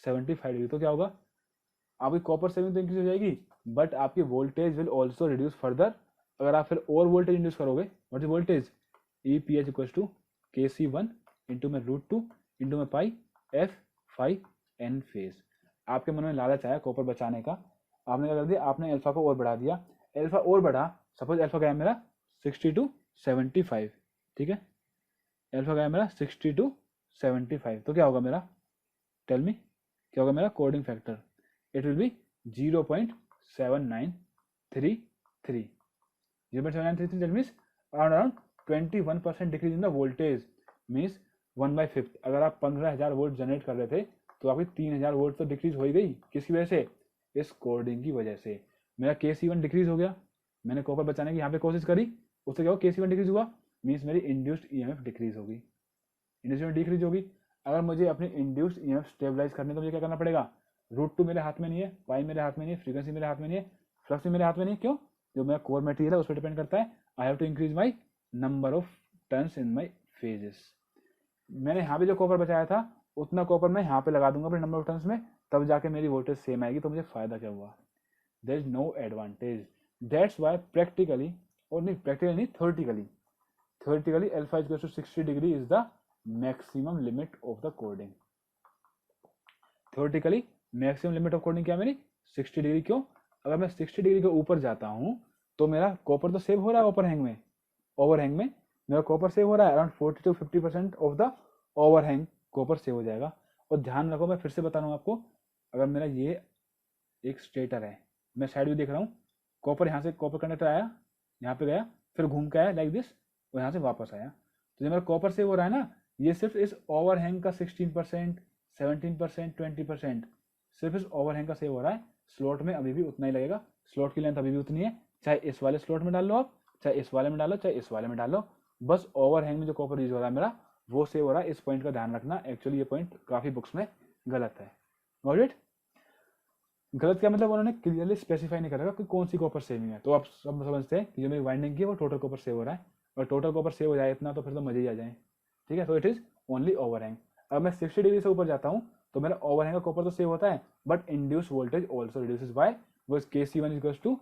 75 degree, तो क्या होगा, आपकी कॉपर सेविंग तो इंक्रीज हो जाएगी बट आपकी voltage will also reduce further. अगर आप फिर और वोल्टेज इंड्यूस करोगे, what is voltage, E P H equals to KC1 into में √2 इंटू में पाई F5N फेज। आपके मन में लालच आया कॉपर बचाने का, आपने क्या कर दिया, आपने अल्फा को और बढ़ा दिया। अल्फा और बढ़ा, सपोज अल्फा गया मेरा 60 to 75, ठीक है, अल्फा गया मेरा 60 to 75, तो क्या होगा मेरा, टेल मी क्या होगा मेरा coding factor, it will B 0.7933, 0.7933, that means around 21% decrease in the voltage, means 1/5। अगर आप 15,000 वोल्ट जनरेट कर रहे थे तो आपकी 3,000 वोल्ट तो डिक्रीज हो ही गई, किसकी वजह से, इस कोडिंग की वजह से। मेरा KC1 डिक्रीज हो गया, मैंने कॉपर बचाने की यहाँ पे कोशिश करी, उससे क्या हुआ, KC1 डिक्रीज हुआ, मीन्स मेरी इंड्यूस्ड EMF डिक्रीज होगी, इंड्यूस्ड डिक्रीज होगी। अगर मुझे अपनी इंड्यूस्ड EMF स्टेबलाइज करने तो मुझे क्या करना पड़ेगा, √2 मेरे हाथ में नहीं है, पाई मेरे हाथ में नहीं है, फ्रीक्वेंसी मेरे हाथ में नहीं है, फ्लक्स भी मेरे हाथ में नहीं है, क्यों, जो मेरा कोर मटेरियल है उस पर डिपेंड करता है। I have to increase my number of turns in my phases. मैंने यहाँ पे जो कॉपर बचाया था उतना कॉपर मैं यहाँ पे लगा दूंगा अपने नंबर ऑफ टर्न्स में, तब जाके मेरी वोल्टेज सेम आएगी, तो मुझे फायदा क्या हुआ, there is no advantage. That's why practically, और नहीं प्रैक्टिकली नहीं, theoretically alpha is to 60 degree is the maximum limit of the coding. Theoretically maximum limit of coding क्या मेरी 60 डिग्री, क्यों, अगर मैं 60 डिग्री के ऊपर जाता हूँ तो मेरा कॉपर तो सेव हो रहा है ओवरहैंग में मेरा कॉपर सेव हो रहा है, around 40 to 50% of the overhang copper save हो जाएगा। और ध्यान रखो, मैं फिर से बता रहा हूँ आपको, अगर मेरा ये एक स्टेटर है, मैं साइड व्यू देख रहा हूँ, कॉपर यहाँ से कॉपर कंडक्टर आया, यहाँ पे गया, फिर घूम के आया लाइक दिस, और यहाँ से वापस आया, तो जो मेरा कॉपर सेव हो रहा है ना, ये सिर्फ इस ओवरहैंग का 16%, 17%, 20% सिर्फ इस ओवरहैंग का सेव हो रहा है। स्लॉट में अभी भी उतना ही लगेगा, स्लॉट की लेंथ अभी भी उतनी है, चाहे इस वाले स्लॉट में डाल लो आप, चाहे इस वाले में डालो, चाहे इस वाले में डालो, बस ओवरहैंग में जो कॉपर यूज हो रहा है मेरा वो सेव हो रहा है। इस पॉइंट का ध्यान रखना, एक्चुअली ये पॉइंट काफी बुक्स में गलत है। Got it. गलत क्या मतलब, उन्होंने क्लियरली स्पेसिफाई नहीं करा कि कौन सी कॉपर सेविंग है, तो आप सब समझते हैं कि जो मेरी वाइंडिंग की है वो टोटल कॉपर सेव हो रहा है, और टोटल कॉपर सेव हो जाए इतना तो फिर तो मजे ही आ जाए, ठीक है। तो इट इज ओनली ओवरहैंग। अगर मैं 60 डिग्री से ऊपर जाता हूँ तो मेरा ओवरहैंग का कॉपर तो सेव होता है, but induce voltage also reduces by KC1 equals to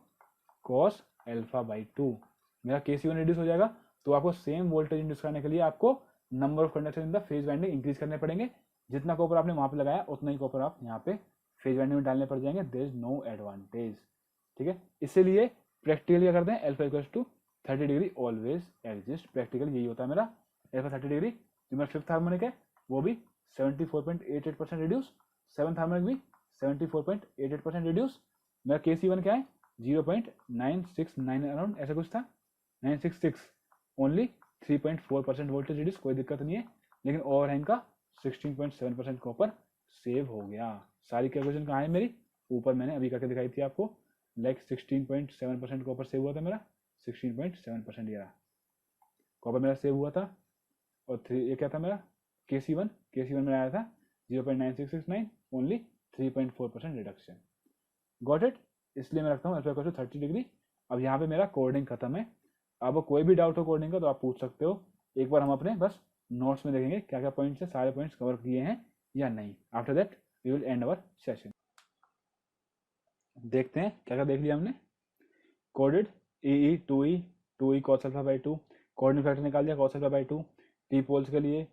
cos α/2। मेरा KC1 रिड्यूस हो जाएगा, तो आपको सेम वोल्टेज इंड्यूस करने के लिए आपको number of conductor in the phase winding increase करने पड़ेंगे। जितना कॉपर आपने वहां पे लगाया उतना ही कॉपर आप यहाँ पे फेज वाइंडिंग में डालने पड़ जाएंगे। देयर इज नो एडवांटेज, ठीक है। इसीलिए प्रैक्टिकली क्या करते हैं, alpha equals to 30 degree always exist. Practical यही होता है मेरा, अल्फा 30 डिग्री। जो मेरा फिफ्थ हार्मोनिक है वो भी 74.88% रिड्यूस, सेवंथ हार्मोनिक भी 74.88% रिड्यूस। मेरा KC1 क्या है 0.969 अराउंड ऐसा कुछ था, 966, ओनली 3.4% वोल्टेज रिड्यूस, कोई दिक्कत नहीं है। लेकिन ओवरहैंग का 16.7% कॉपर सेव हो गया। सारी कैलकुलेशन कहाँ है मेरी, ऊपर मैंने अभी करके दिखाई थी आपको, लाइक 16.7% कॉपर सेव हुआ था मेरा, 16.7% ये रहा, कॉपर मेरा सेव हुआ था। और ये क्या था मेरा KC1 में आया था 0.9669, ओनली 3.4% रिडक्शन। Got it. इसलिए मैं रखता हूँ अल्फा इक्वल टू 30 डिग्री। अब यहाँ पे मेरा कोडिंग खत्म है। अब कोई भी डाउट हो कोडिंग का तो आप पूछ सकते हो। एक बार हम अपने बस नोट्स में देखेंगे क्या क्या पॉइंट्स है, सारे पॉइंट्स कवर किए हैं या नहीं। After that we will end our session. देखते हैं क्या क्या देख लिया हमने। Coded E 2E cos alpha by 2, coordinate factor निकाल दिया cos alpha by 2। T poles के लिए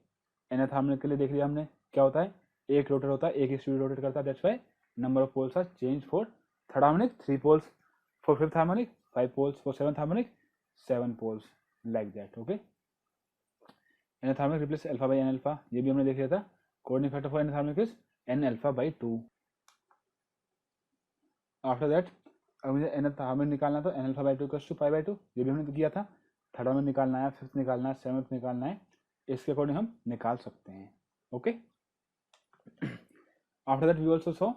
nth हार्मोनिक के लिए देख लिया हमने क्या होता है, एक रोटेट होता है, एक स्पीड रोटेट करता है, that's why number of poles are change for third harmonic, 3 poles for fifth harmonic, 5 poles for seventh harmonic, 7 poles like that. Okay, nth harmonic replace alpha by n alpha, ये भी हमने देख लिया था। Coordinate factor for nth harmonic is n alpha by 2। After that अगर मुझे nth harmonic निकालना तो n alpha by 2 equals to pi by 2, ये भी हमने किया था। थर्ड हार्मोनिक निकालना है, फिफ्थ निकालना है, सेवंथ निकालना है, इसके अकॉर्डिंग हम निकाल सकते हैं। Okay, after that we also saw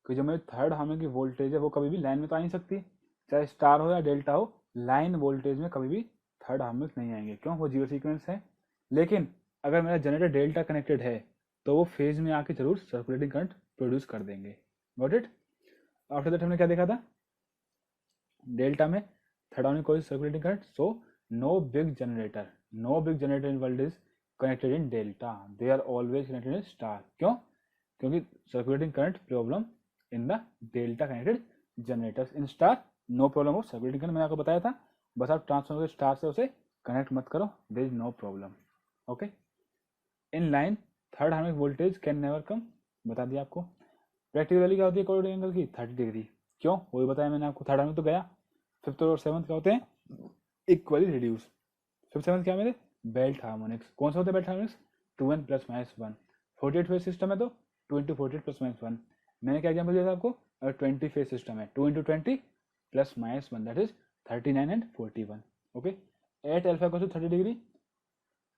कि जो मेरी थर्ड हार्मोनिक की वोल्टेज है वो कभी भी लाइन में तो आ नहीं सकती, चाहे स्टार हो या डेल्टा हो, लाइन वोल्टेज में कभी भी थर्ड हार्मोनिक नहीं आएंगे, क्यों, वो जीरो सीक्वेंस है। लेकिन अगर मेरा जनरेटर डेल्टा कनेक्टेड है तो वो फेज में आके जरूर सर्कुलेटिंग करंट प्रोड्यूस कर देंगे। Got it. आफ्टर दैट हमने क्या देखा था, डेल्टा में थर्ड हार्मोनिक कोई circulating current, so no big generator in world is connected in delta, they are always connected in star. क्यों, क्योंकि circulating current problem in the delta connected generators, in star no problem of circulating current. मैंने आपको बताया था, बस आप transformer के star से उसे कनेक्ट मत करो, there is no problem. Okay, in line third harmonic voltage can never come, बता दिया आपको। प्रैक्टिकल वैल्यू क्या होती है कोऑर्डिनेट एंगल की, 30 डिग्री। क्यों, वो भी बताया मैंने आपको। थर्ड हार्मोनिक तो गया, फिफ्थ और सेवंथ क्या होते हैं, इक्वली रिड्यूस। फिफ्थ सेवंथ क्या मेरे, बेल्ट हार्मोनिक्स। कौन सा होता है belt harmonics, 2n plus minus 1। 48 phase system है तो 2 इंटू 48 प्लस माइनस 1। मैंने क्या एग्जाम्पल दिया था आपको, अगर 20 फेज सिस्टम है 2 into 20 plus minus 1, that is 39 and 41। Okay, at alpha को 30 डिग्री,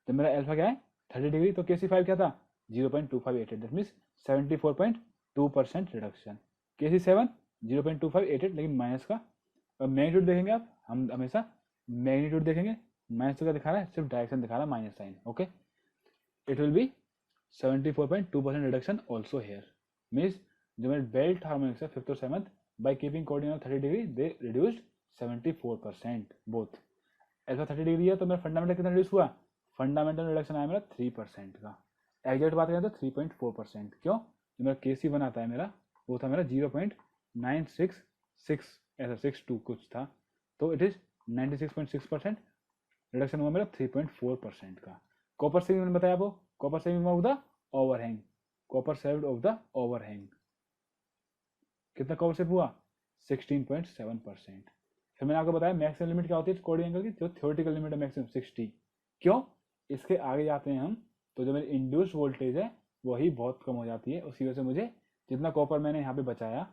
तो मेरा एल्फा क्या है 30 डिग्री, तो KC5 क्या था 0.2588, दैट मीन्स 74.2% रिडक्शन। KC7 0.2588, लेकिन माइनस का। अब मैग्नीट्यूड देखेंगे आप, हम हमेशा मैग्नीट्यूड देखेंगे, माइनस तो क्या दिखा रहा है, सिर्फ डायरेक्शन दिखा रहा है, minus sign. Okay, it will be 74.2% reduction also here, means जो मेरे बेल्ट हार्मोनिक्स है फिफ्थ और seventh, by keeping coordinate 30 degree they reduced 74% both. Alpha 30 degree है तो मेरा फंडामेंटल कितना रिड्यूस हुआ, फंडामेंटल रिडक्शन आया मेरा 3% का। एग्जैक्ट बात करें तो 3.4%। क्यों, जो मेरा KC1 आता है मेरा, वो था मेरा 0.966 ऐसा 62 कुछ था, तो इट इज 96.6% रिडक्शन हुआ मेरा 3.4% का। कॉपर सेविंग मैंने बताया आपको, copper saving of the overhang, copper saved of the overhang, कितना कॉपर सेव हुआ 16.7%। फिर मैंने आपको बताया मैक्सिमम लिमिट क्या होती है कोऑर्डिनेट एंगल की, जो थ्योरेटिकल लिमिट है मैक्सिमम 60। क्यों, इसके आगे जाते हैं हम तो जो मेरी इंड्यूस्ड वोल्टेज है वही बहुत कम हो जाती है, उसी वजह से मुझे जितना कॉपर मैंने यहाँ पे बचाया,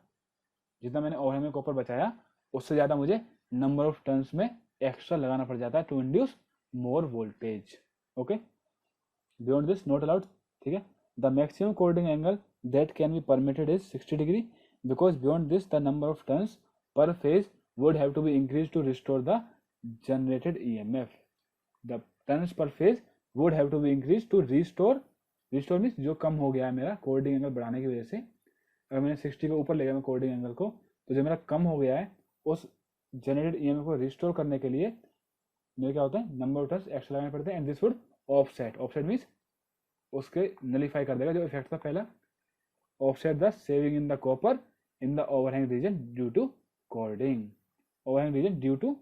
जितना मैंने ओवरहैंग में कॉपर बचाया, उससे ज़्यादा मुझे नंबर ऑफ टर्न्स में एक्स्ट्रा लगाना पड़ जाता है to induce more voltage. Okay, beyond this not allowed. ठीक है, the maximum coordinate angle that can be permitted is 60 degree, because beyond this the number of turns per phase would have to be increased to restore the generated EMF. The turns per phase would have to be increased to restore means जो कम हो गया है मेरा coordinate angle बढ़ाने की वजह से, अगर मैंने 60 के ऊपर ले गया मैं कोऑर्डिनेट एंगल को, तो जो मेरा कम हो गया है उस जनरेटेड EMF को रिस्टोर करने के लिए मेरे क्या होता है, नंबर ऑफ टर्न्स एक्स्ट्रा लगाने पड़ते हैं, and this would offset means उसके नलीफाई कर देगा जो इफेक्ट था पहला, offset the saving in the copper in the overhang region due to cording, overhang region due to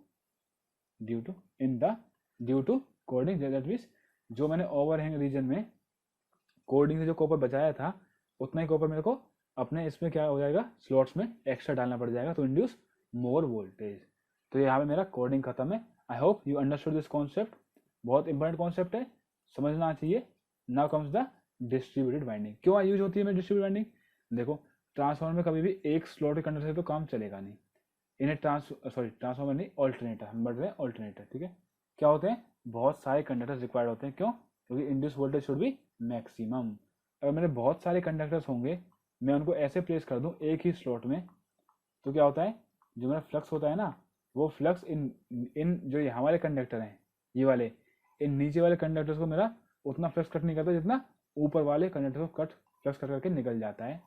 cording, that means जो मैंने overhang region में cording से जो कॉपर बचाया था उतना ही कॉपर मेरे को अपने इसमें क्या हो जाएगा, स्लॉट्स में एक्स्ट्रा डालना पड़ जाएगा तो इंड्यूस मोर वोल्टेज। तो यहाँ पे मेरा कोडिंग खत्म है। आई hope you understood this concept, बहुत इंपॉर्टेंट कॉन्सेप्ट है, समझना चाहिए। Now comes the distributed winding. क्यों यूज होती है मेरी डिस्ट्रीब्यूटेड वाइंडिंग, देखो ट्रांसफार्मर में कभी भी एक स्लॉट के कंडक्टर से तो काम चलेगा नहीं, इन्हें ट्रांसफार्मर नहीं, ऑल्टरनेटर, हम बढ़ रहे हैं ऑल्टरनेटर। ठीक है, क्या होते हैं, बहुत सारे कंडक्टर्स रिक्वायर्ड होते हैं। क्यों, क्योंकि induce voltage should be maximum. अगर मेरे बहुत सारे कंडक्टर्स होंगे, मैं उनको ऐसे प्लेस कर दूं एक ही स्लॉट में, तो क्या होता है, जो मेरा फ्लक्स होता है ना वो फ्लक्स इन इन जो यहाँ वाले कंडक्टर हैं, ये वाले, इन नीचे वाले कंडक्टर्स को मेरा उतना फ्लक्स कट नहीं करता जितना ऊपर वाले कंडक्टर को फ्लक्स कट करके निकल जाता है.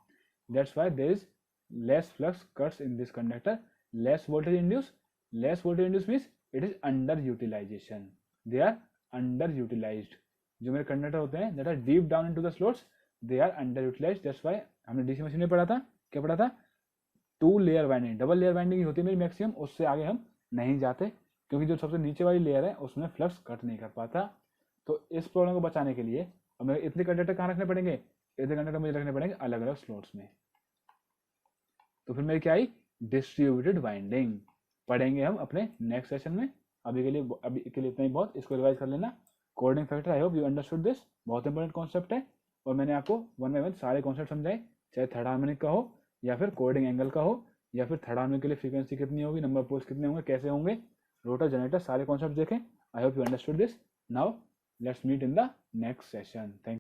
That's why there is less flux cuts in this conductor. Less voltage induce means it is under utilization. They are under utilized. जो मेरे कंडक्टर होते हैं that are deep down into the slots, they are under utilized. That's why हमने DC machine में पढ़ा था, क्या पढ़ा था, 2 layer winding, double layer winding होती है मेरी मैक्सिमम, उससे आगे हम नहीं जाते क्योंकि जो सबसे नीचे वाली लेयर है उसमें फ्लक्स कट नहीं कर पाता. तो इस प्रॉब्लम को बचाने के लिए हमें इतने कंडक्टर कहाँ रखने पड़ेंगे, इतने कंडक्टर मुझे रखने पड़ेंगे अलग अलग स्लॉट्स में. तो फिर मेरी क्या आई, डिस्ट्रीब्यूटेड वाइंडिंग. पढ़ेंगे हम अपने नेक्स्ट सेशन में. अभी के लिए इतना ही बहुत. इसको रिवाइज कर लेना. Coordinate factor, I hope you understood this. बहुत इंपॉर्टेंट कॉन्सेप्ट है और मैंने आपको वन बाय वन सारे कॉन्सेप्ट समझाए, चाहे थर्ड हार्मोनिक का हो या फिर कोऑर्डिंग एंगल का हो या फिर थर्ड हार्मोनिक के लिए फ्रीक्वेंसी कितनी होगी, नंबर ऑफ पोल्स कितने होंगे, कैसे होंगे, रोटर जनरेटर, सारे कॉन्सेप्ट देखें. I hope you understood this. Now let's meet in the next session. Thank